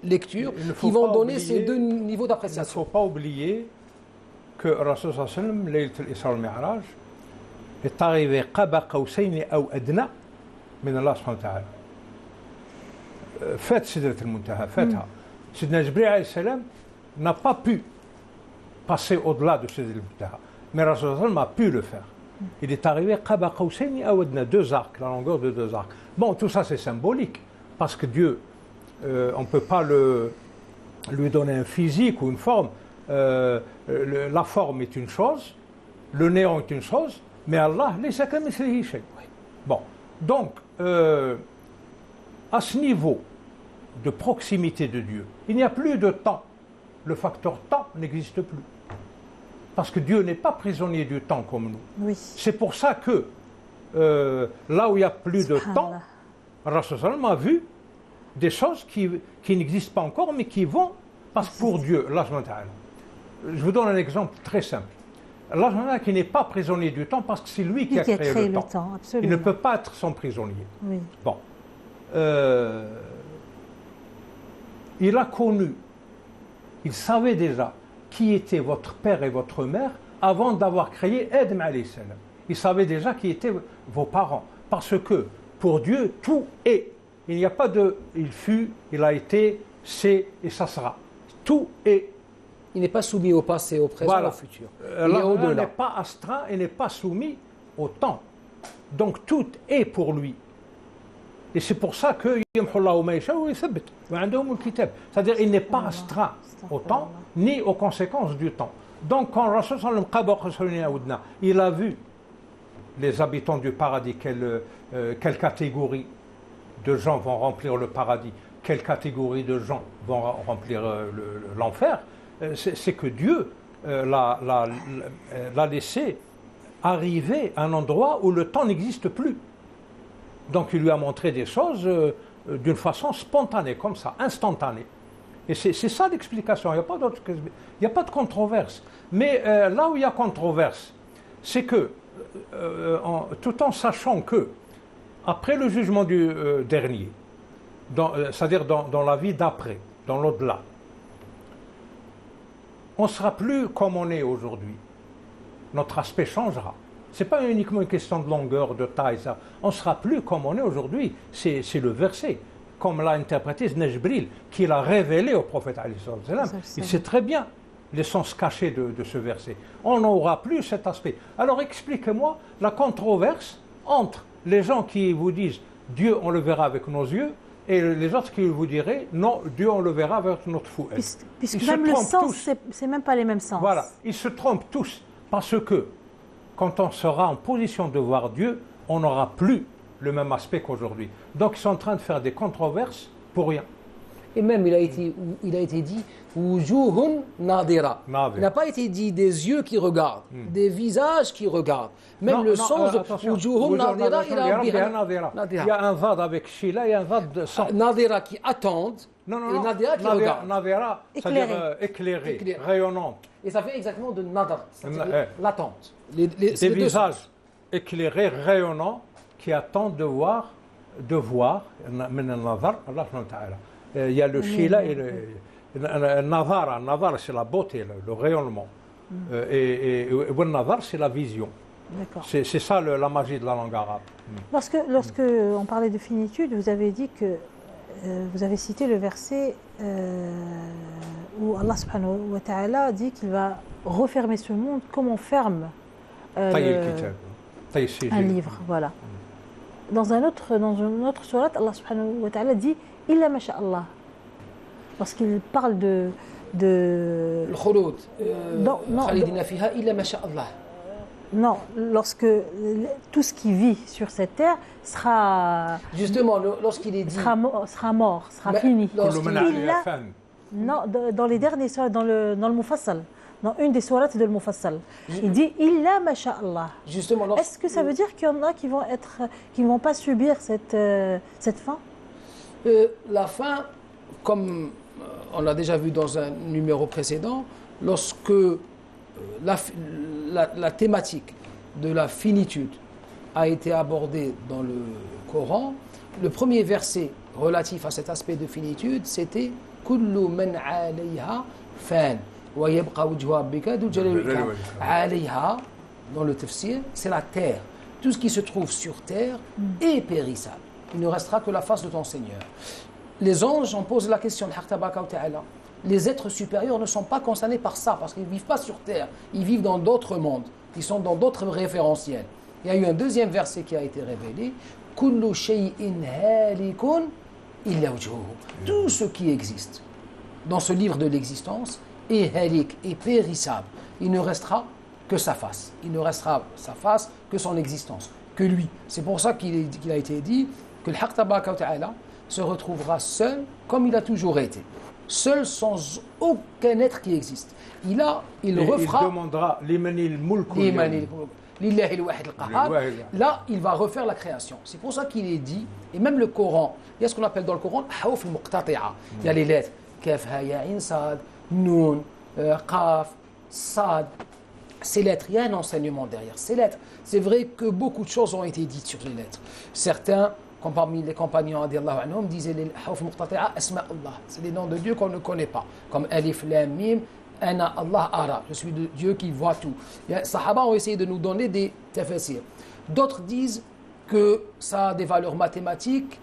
lectures qui vont donner ces deux niveaux d'appréciation. Il ne faut pas oublier que Rasul sallallahu alayhi wa sallam, Laylat al-Isra wal-Mi'raj, est arrivé qaba qawsayni aw adna min Allah subhanahu wa ta'ala. Fat Sidrat al-Muntaha, fatha. Sidna Jibril alayhi salam n'a pas pu passer au-delà de Sidrat al-Muntaha, mais Rasul sallallahu alayhi wa sallam a pu le faire. Il est arrivé qaba qawsayni aw adna, 2 arcs, la longueur de 2 arcs. Bon, tout ça c'est symbolique, parce que Dieu, on ne peut pas lui donner un physique ou une forme. La forme est une chose, le néant est une chose, mais Allah, bon, donc, à ce niveau de proximité de Dieu, il n'y a plus de temps. Le facteur temps n'existe plus. Parce que Dieu n'est pas prisonnier du temps comme nous. Oui. C'est pour ça que là où il n'y a plus de temps, Rasul sallam a vu des choses qui n'existent pas encore, mais qui vont, parce que pour Dieu, Allah subhanahu wa ta'ala. Je vous donne un exemple très simple. Allah subhanahu wa ta'ala qui n'est pas prisonnier du temps, parce que c'est lui qui a créé le temps. Il ne peut pas être son prisonnier. Oui. Bon. Il a connu, il savait déjà qui étaient votre père et votre mère avant d'avoir créé Adam alayhi salam. Il savait déjà qui étaient vos parents. Parce que pour Dieu, tout est. Il n'y a pas de il fut, il a été, c'est et ça sera. Tout est. Il n'est pas soumis au passé, au présent, Voilà. au futur. Allah n'est pas astreint et n'est pas soumis au temps. Donc tout est pour lui. Et c'est pour ça que c'est-à-dire il n'est pas astreint au temps ni aux conséquences du temps. Donc quand Rasul il a vu les habitants du paradis, quelle catégorie de gens vont remplir le paradis, quelle catégorie de gens vont remplir l'enfer, c'est que Dieu l'a laissé arriver à un endroit où le temps n'existe plus. Donc il lui a montré des choses d'une façon spontanée, comme ça, instantanée. Et c'est ça l'explication, il n'y a pas de controverse. Mais là où il y a controverse, c'est que, tout en sachant que, après le jugement du dernier, c'est-à-dire dans la vie d'après, dans l'au-delà, on ne sera plus comme on est aujourd'hui. Notre aspect changera. Ce n'est pas uniquement une question de longueur, de taille, ça. On ne sera plus comme on est aujourd'hui. C'est le verset, comme l'a interprété Jibril, qui l'a révélé au prophète. Il sait très bien les sens cachés de ce verset. On n'aura plus cet aspect. Alors expliquez-moi la controverse entre les gens qui vous disent Dieu, on le verra avec nos yeux, et les autres qui vous diraient non, Dieu, on le verra avec notre fouet. Puisque même le sens, c'est même pas les mêmes sens. Voilà, ils se trompent tous, parce que quand on sera en position de voir Dieu, on n'aura plus le même aspect qu'aujourd'hui. Donc ils sont en train de faire des controverses pour rien. Et même il a été dit Wujuhun nadira. Il n'a pas été dit des yeux qui regardent, des visages qui regardent. Même le sens de Wujuhun nadira, il y a un vad avec Sheila et un vad sans. Nadira qui attendent. Non, et Nadira qui regarde. Nadira, c'est-à-dire éclairée, rayonnante. Et ça fait exactement de nadar, c'est-à-dire l'attente. Des visages éclairés, rayonnants, qui attendent de voir. Il y a le Sheila et le Nadar, c'est la beauté, le rayonnement. Et le Nadar, c'est la vision. C'est ça la magie de la langue arabe. Lorsque on parlait de finitude, vous avez dit que vous avez cité le verset où Allah subhanahu wa ta'ala dit qu'il va refermer ce monde comme on ferme un livre. Voilà. Dans une autre sourate, Allah subhanahu wa ta'ala dit Illa masha'Allah. Lorsqu'il parle de Al-Khulud. Khalidina fiha illa masha'Allah. Non, lorsque tout ce qui vit sur cette terre sera. Justement, lorsqu'il est dit. Sera mort, sera fini. Non, dans les derniers sourates, dans le Mufassal, dans une des sourates de Mufassal, il dit Illa masha'Allah. Justement, est-ce que ça veut dire qu'il y en a qui vont pas subir cette fin? La fin, comme on l'a déjà vu dans un numéro précédent, lorsque la thématique de la finitude a été abordée dans le Coran, le premier verset relatif à cet aspect de finitude, c'était Kullu man 'alayha fan wa yabqa wajhu rabbika dhul jalali wal ikram. 'Alayha, dans le tafsir, c'est la terre. Tout ce qui se trouve sur terre est périssable. Il ne restera que la face de ton Seigneur. Les anges, on pose la question, les êtres supérieurs ne sont pas concernés par ça, parce qu'ils ne vivent pas sur terre, ils vivent dans d'autres mondes, ils sont dans d'autres référentiels. Il y a eu un deuxième verset qui a été révélé, Kullu shay'in halikun illa wajhuhu. Tout ce qui existe dans ce livre de l'existence est halik, est périssable. Il ne restera que sa face. Il ne restera sa face que son existence, que lui. C'est pour ça qu'il a été dit que le Haqq Tabaraka wa Ta'ala se retrouvera seul comme il a toujours été. Seul sans aucun être qui existe. Il refera. Il demandera limanil mulk. Lillahi al-wahid al-qahhar. Là, il va refaire la création. C'est pour ça qu'il est dit, et même le Coran, il y a ce qu'on appelle dans le Coran hawf al-muqtati'a. Il y a les lettres kaf, ha, ya, in, sad, nun, qaf, sad. Ces lettres, il y a un enseignement derrière ces lettres. C'est vrai que beaucoup de choses ont été dites sur les lettres. Certains, comme parmi les compagnons anhum, disaient les hawf muqtati'a asma Allah. C'est des noms de Dieu qu'on ne connaît pas, comme Alif, Lam, Mim, Ana Allah Ara. Je suis de Dieu qui voit tout. Les Sahaba ont essayé de nous donner des tafsirs. D'autres disent que ça a des valeurs mathématiques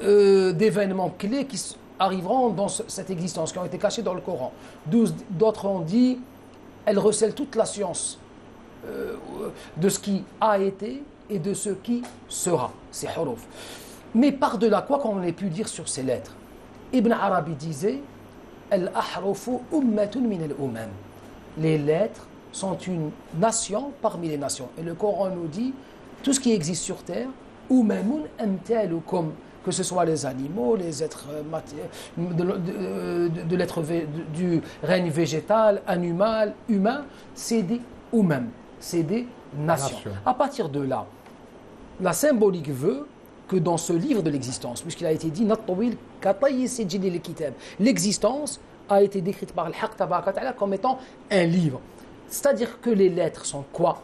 d'événements clés qui arriveront dans cette existence, qui ont été cachés dans le Coran. D'autres ont dit, elle recèle toute la science de ce qui a été et de ce qui sera. C'est huruf. Mais par-delà quoi qu'on ait pu dire sur ces lettres, Ibn Arabi disait, Al-ahrufu ummatun min al-umam. Les lettres sont une nation parmi les nations. Et le Coran nous dit, tout ce qui existe sur terre, umamun amtalukum, que ce soit les animaux, les êtres du règne végétal, animal, humain, c'est des umam, c'est des nations. À partir de là, la symbolique veut que dans ce livre de l'existence, puisqu'il a été dit l'existence a été décrite par Al-Haqq Tabaraka wa Ta'ala comme étant un livre. C'est-à-dire que les lettres sont quoi?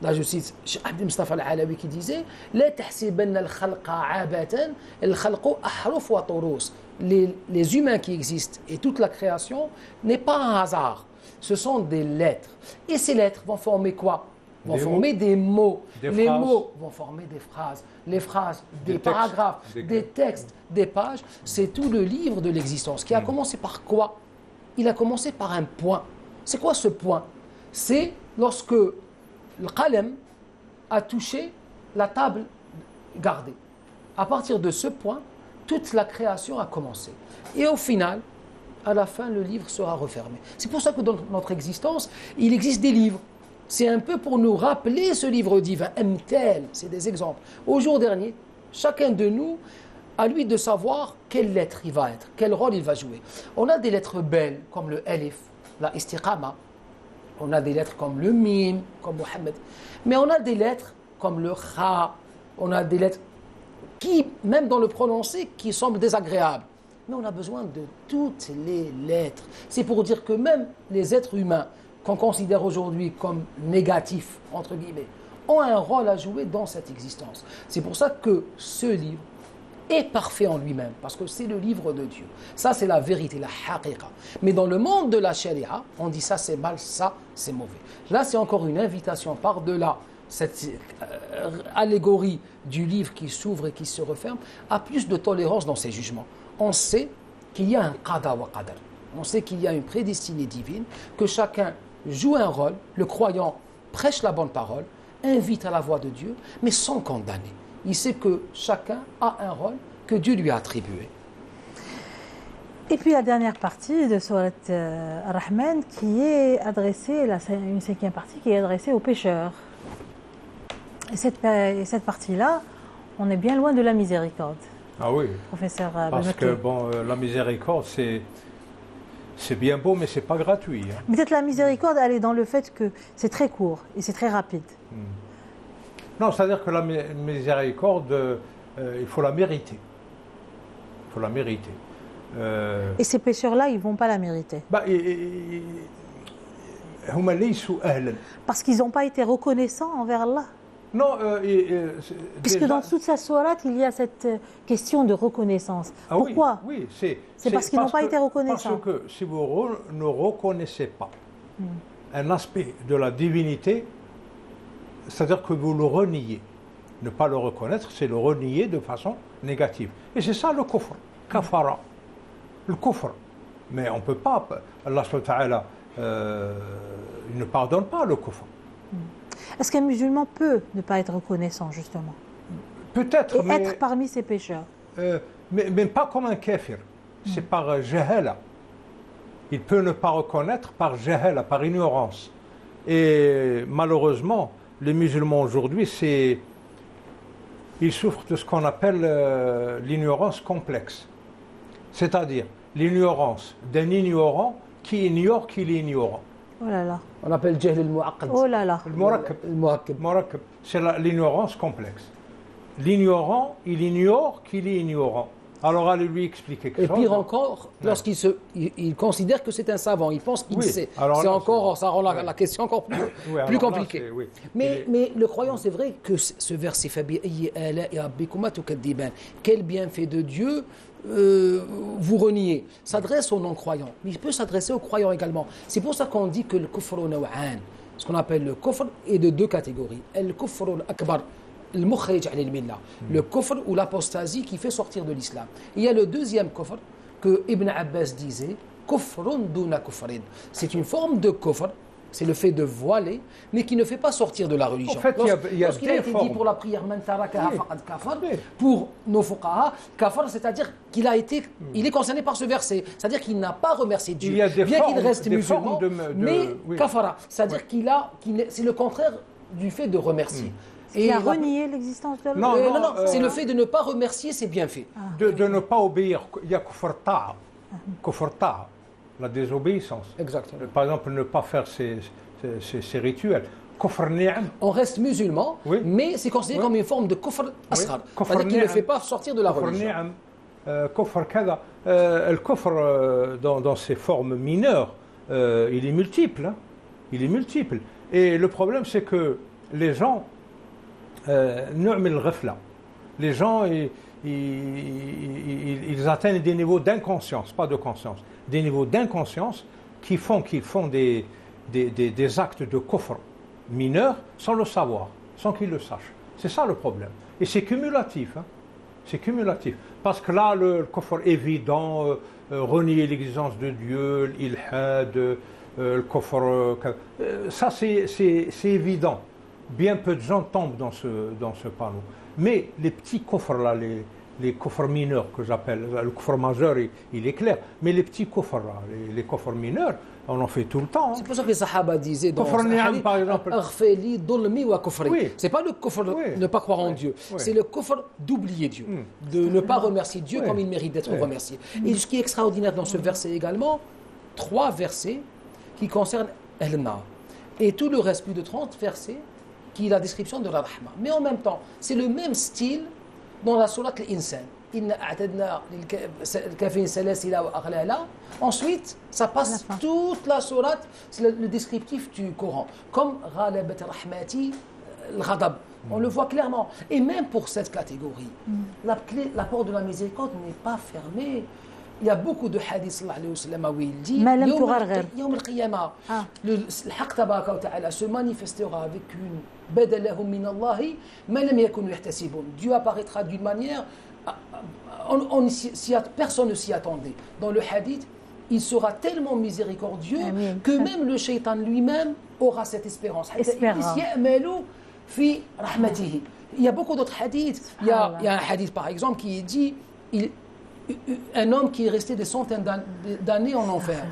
Là, je cite Abdel Mustafa Al-Alawi qui disait La tahsibanna al-khalqa abatan, al-khalqu ahruf wa turus. Les humains qui existent et toute la création n'est pas un hasard. Ce sont des lettres. Et ces lettres vont former quoi? Vont former des mots. Les mots vont former des phrases. Les phrases, des paragraphes, des textes, des pages. C'est tout le livre de l'existence qui a commencé par quoi? Il a commencé par un point. C'est quoi ce point? C'est lorsque le qalem a touché la table gardée. À partir de ce point, toute la création a commencé. Et au final, à la fin, le livre sera refermé. C'est pour ça que dans notre existence, il existe des livres. C'est un peu pour nous rappeler ce livre divin. Amtal, c'est des exemples. Au jour dernier, chacun de nous, à lui de savoir quelle lettre il va être, quel rôle il va jouer. On a des lettres belles, comme le alif, la istiqama. On a des lettres comme le mim, comme Mohammed. Mais on a des lettres comme le kha. On a des lettres qui, même dans le prononcé, qui semblent désagréables. Mais on a besoin de toutes les lettres. C'est pour dire que même les êtres humains, qu'on considère aujourd'hui comme négatifs, entre guillemets, ont un rôle à jouer dans cette existence. C'est pour ça que ce livre est parfait en lui-même, parce que c'est le livre de Dieu. Ça, c'est la vérité, la haqiqa. Mais dans le monde de la sharia, on dit ça c'est mal, ça c'est mauvais. Là, c'est encore une invitation par-delà cette allégorie du livre qui s'ouvre et qui se referme, à plus de tolérance dans ses jugements. On sait qu'il y a un qada wa qadar. On sait qu'il y a une prédestinée divine, que chacun joue un rôle, le croyant prêche la bonne parole, invite à la voix de Dieu, mais sans condamner. Il sait que chacun a un rôle que Dieu lui a attribué. Et puis la dernière partie de Surat Ar-Rahman qui est adressée, une cinquième partie qui est adressée aux pécheurs. Et cette partie-là, on est bien loin de la miséricorde. Ah oui, professeur parce que bon, la miséricorde, c'est bien beau, mais c'est pas gratuit. Hein. Peut-être la miséricorde, elle est dans le fait que c'est très court et c'est très rapide. Non, c'est-à-dire que la miséricorde, il faut la mériter. Il faut la mériter. Et ces pécheurs-là, ils ne vont pas la mériter. Parce qu'ils n'ont pas été reconnaissants envers Allah. Non, puisque dans toute sa sourate, il y a cette question de reconnaissance. Ah pourquoi? Oui, c'est parce qu'ils n'ont pas été reconnaissants. Parce que si vous ne reconnaissez pas un aspect de la divinité, c'est-à-dire que vous le reniez. Ne pas le reconnaître, c'est le renier de façon négative. Et c'est ça le kufr, kafara, le kufr. Mais on ne peut pas, Allah subhanahu wa ta'ala, il ne pardonne pas le kufr. Est-ce qu'un musulman peut ne pas être reconnaissant, justement? Peut-être, et être parmi ces pécheurs. Mais pas comme un kafir. C'est par jahala. Il peut ne pas reconnaître par jahala, par ignorance. Et malheureusement, les musulmans aujourd'hui, ils souffrent de ce qu'on appelle l'ignorance complexe. C'est-à-dire l'ignorance d'un ignorant qui ignore qu'il est ignorant. Oh là là. On appelle jahl al-mu'aqqad. Oh là là. Al-murakkab. C'est l'ignorance complexe. L'ignorant, il ignore qu'il est ignorant. Alors allez lui expliquer quelque chose. Et pire encore, lorsqu'il considère que c'est un savant, il pense qu'il sait. C'est encore, ça rend la question encore plus compliquée. Mais le croyant, c'est vrai que ce verset, quel bienfait de Dieu vous reniez, s'adresse aux non-croyants, mais il peut s'adresser aux croyants également. C'est pour ça qu'on dit que le kufr naw'an, ce qu'on appelle le kufr, est de deux catégories. El kufr al-akbar, le kufr ou l'apostasie qui fait sortir de l'islam. Il y a le deuxième kufr que Ibn Abbas disait, kufrun duna kufrin. C'est une forme de kufr, c'est le fait de voiler, mais qui ne fait pas sortir de la religion. En fait, lorsqu'il a été dit pour la prière, man tarakaha faqad kafar, pour nos fuqaha, kafar, c'est-à-dire qu'il a été, il est concerné par ce verset, c'est-à-dire qu'il n'a pas remercié Dieu, bien qu'il reste musulman, mais kafara, c'est-à-dire c'est le contraire du fait de remercier. Il a renié l'existence de Allah. Non, c'est le fait de ne pas remercier ses bienfaits. De ne pas obéir. Il y a kufr ta'a. Kufr ta'a, la désobéissance. Exactement. Par exemple, ne pas faire ces rituels. Kufr ni'am. On reste musulman, mais c'est considéré comme une forme de kufr asghar. C'est-à-dire qu'il ne fait pas sortir de la religion. Kufr kada. Le kufr, dans ses formes mineures, il est multiple. Hein. Il est multiple. Et le problème, c'est que les gens, les gens, ils atteignent des niveaux d'inconscience, pas de conscience, des niveaux d'inconscience qui font qu'ils font des actes de kufr mineurs sans le savoir, sans qu'ils le sachent. C'est ça le problème. Et c'est cumulatif. Hein. C'est cumulatif. Parce que là, le kufr évident, renier l'existence de Dieu, l'ilhad, le kufr, ça c'est évident. Bien peu de gens tombent dans ce panneau. Mais les petits coffres là, les coffres mineurs que j'appelle, le coffre majeur il est clair, mais les petits coffres là, les coffres mineurs, on en fait tout le temps. Hein. C'est pour ça que les sahaba disaient dans le hadith, par exemple. C'est pas le coffre de ne pas croire en Dieu, c'est le coffre d'oublier Dieu, de ne pas remercier Dieu comme il mérite d'être remercié. Et ce qui est extraordinaire dans ce verset également, 3 versets qui concernent Al-Nar. Et tout le reste, plus de 30 versets, qui est la description de la rahma. Mais en même temps, c'est le même style dans la sourate Al-Insan. Ensuite, ça passe toute la sourate, c'est le descriptif du Coran. Comme Ghalabat Rahmati al-Ghadab. On le voit clairement. Et même pour cette catégorie, la porte de la miséricorde n'est pas fermée. Il y a beaucoup de hadiths sallallahu alayhi wa sallam où il dit Yawm al-Qiyamah, le haqq tabaraka wa ta'ala se manifestera avec une badalahum min Allahi ma lam yakunu yahtasibun. Dieu apparaîtra d'une manière personne ne s'y attendait. Dans le hadith, il sera tellement miséricordieux que même le shaitan lui-même aura cette espérance. Il y a beaucoup d'autres hadiths. Il y a un hadith par exemple qui dit un homme qui est resté des centaines d'années en enfer.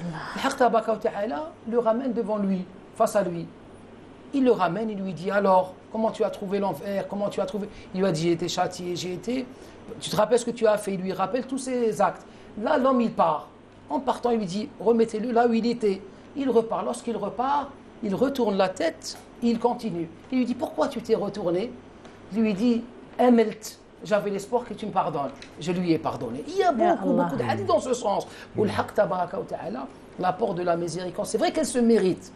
Le ramène devant lui, face à lui. Il le ramène, il lui dit alors, comment tu as trouvé l'enfer? Comment tu as trouvé? Il lui a dit j'ai été châtié, tu te rappelles ce que tu as fait? Il lui rappelle tous ses actes. Là, l'homme il part. En partant, il lui dit remettez-le là où il était. Il repart. Lorsqu'il repart, il retourne la tête, il continue. Il lui dit pourquoi tu t'es retourné? Il lui dit Amelt. J'avais l'espoir que tu me pardonnes. Je lui ai pardonné. Il y a beaucoup de hadiths dans ce sens. Où le haqq tabaraka wa ta'ala, l'apport de la miséricorde, c'est vrai qu'elle se mérite.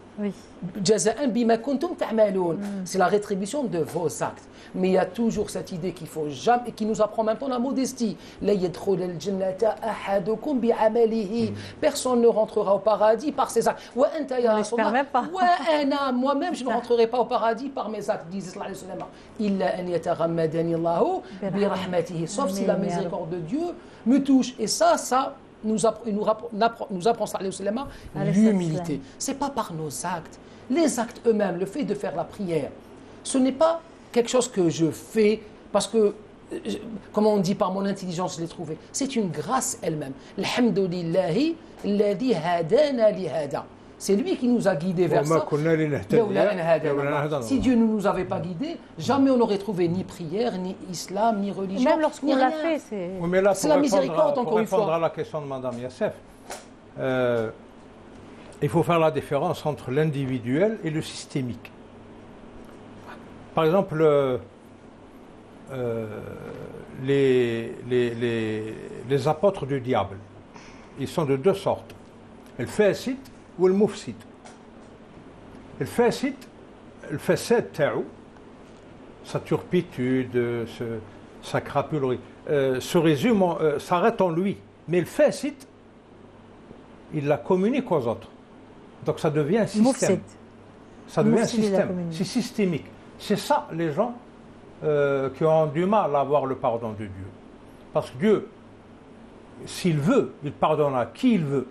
Jaza'an bima kuntum ta'maloun. C'est la rétribution de vos actes. Mais il y a toujours cette idée qu'il faut jamais, et qui nous apprend en même temps la modestie. La yadkhul al-jannata ahadukum bi'amalihi. Personne ne rentrera au paradis par ses actes. Wa anta ya Rasulullah. Wa ana, moi-même je ne rentrerai pas au paradis par mes actes, disait sallallahu alayhi wa sallam. Illa an yataghammadani Allahu bi rahmatihi. Sauf si la miséricorde de Dieu me touche. Et ça nous apprend sallallahu alayhi wa sallam l'humilité. C'est pas par nos actes. Les actes eux-mêmes, le fait de faire la prière, ce n'est pas quelque chose que je fais parce que, comme on dit, par mon intelligence, je l'ai trouvé. C'est une grâce elle-même. Alhamdulillahi alladhi hadana li hada. C'est lui qui nous a guidés vers ça. Si Dieu ne nous avait pas guidés, jamais on n'aurait trouvé ni prière, ni islam, ni religion. Même lorsqu'on l'a fait, c'est la miséricorde, encore une fois. Pour répondre à la question de Mme Yassef, il faut faire la différence entre l'individuel et le systémique. Par exemple, les apôtres du diable, ils sont de 2 sortes. Le fasid ou le mufsid. Le fasid taou, sa turpitude, sa crapulerie, se résume, s'arrête en lui. Mais le fasid, il la communique aux autres. Donc ça devient un système. Ça devient un système. C'est systémique. C'est ça, les gens qui ont du mal à avoir le pardon de Dieu. Parce que Dieu, s'il veut, il pardonne à qui il veut.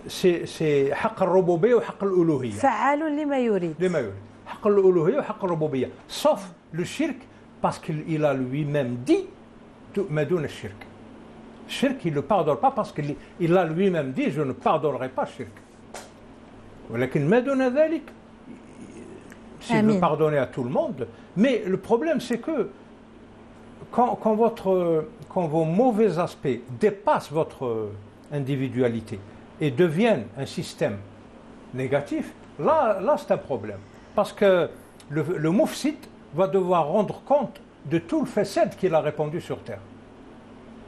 C'est حق الربوبية وحق الألوهية. فعال لما يريد. حق الألوهية وحق الربوبية. Sauf le shirk, parce qu'il a lui-même dit ما دون الشرك. Shirk, il ne pardonne pas parce qu'il a lui-même dit je ne pardonnerai pas shirk. ولكن ما دون ذلك, s'il veut pardonner à tout le monde. Mais le problème, c'est que quand vos mauvais aspects dépassent votre individualité et deviennent un système négatif, là c'est un problème. Parce que le moufsid va devoir rendre compte de tout le façade qu'il a répandu sur terre.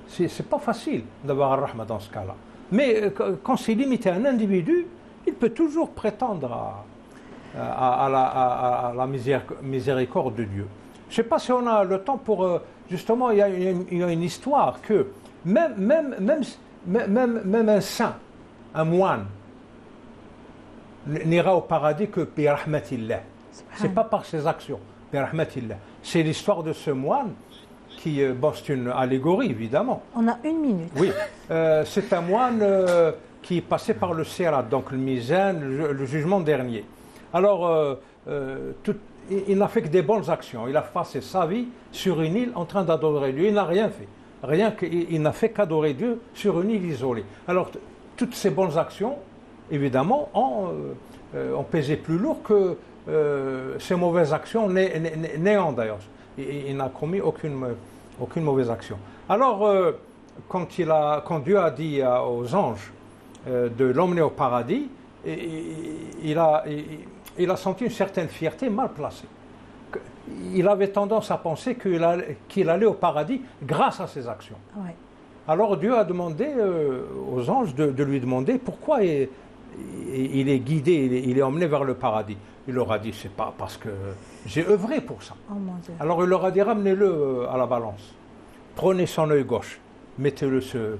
C'est pas facile d'avoir un rahma dans ce cas-là. Mais quand c'est limité à un individu, il peut toujours prétendre à la miséricorde de Dieu. Je ne sais pas si on a le temps pour... justement, il y a une histoire que même un saint, un moine, n'ira au paradis que bi rahmatillah. Ce n'est pas par ses actions, bi rahmatillah. C'est l'histoire de ce moine qui... bon, c'est une allégorie, évidemment. On a 1 minute. Oui, c'est un moine qui passait par le Sirat, donc le Mizan, le jugement dernier. Alors, il n'a fait que des bonnes actions. Il a passé sa vie sur une île en train d'adorer Dieu. Il n'a rien fait. Il n'a fait qu'adorer Dieu sur une île isolée. Alors, toutes ces bonnes actions, évidemment, ont pesé plus lourd que ces mauvaises actions, néant d'ailleurs. Il n'a commis aucune mauvaise action. Alors, quand Dieu a dit aux anges de l'emmener au paradis, il a senti une certaine fierté mal placée. Il avait tendance à penser qu'il allait au paradis grâce à ses actions. Ouais. Alors Dieu a demandé aux anges de lui demander pourquoi il est guidé, il est emmené vers le paradis. Il leur a dit, c'est pas parce que j'ai œuvré pour ça. Oh mon Dieu. Alors il leur a dit, ramenez-le à la balance. Prenez son œil gauche, mettez-le sur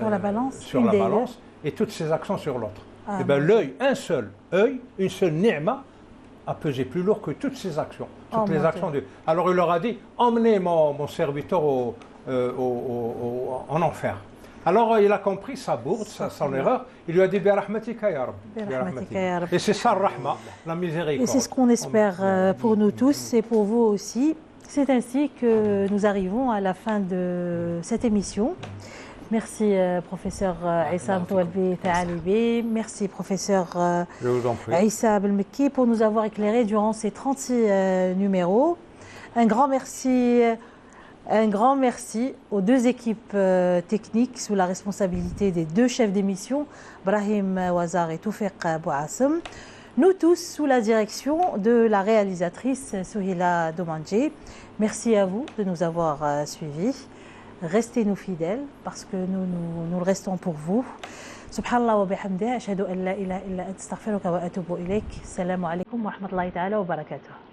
la balance, et toutes ses actions sur l'autre. Ah, et bien l'œil, un seul œil, une seule ni'ma a pesé plus lourd que toutes ses actions, toutes les actions de Dieu. Alors il leur a dit, emmenez mon serviteur en enfer. Alors il a compris sa bourde, son erreur. Il lui a dit, Bi rahmatika ya Rabb. Et c'est ça, rahma, la miséricorde. Et c'est ce qu'on espère pour nous tous et pour vous aussi. C'est ainsi que nous arrivons à la fin de cette émission. Merci professeur Issa Mtoualbi Tha'alibi. Merci professeur Issa Belmekki pour nous avoir éclairé durant ces 36 numéros. Un grand merci aux 2 équipes techniques sous la responsabilité des 2 chefs d'émission, Brahim Wazar et Toufiq Bouassem. Nous tous sous la direction de la réalisatrice Souhila Domandji. Merci à vous de nous avoir suivis. Restez-nous fidèles parce que nous le restons pour vous. Subhanallah wa bihamdih, ashhadu an la ilaha illa anta astaghfiruka wa atubu ilayk. Assalamu alaikum wa rahmatullahi ta'ala wa barakatuh.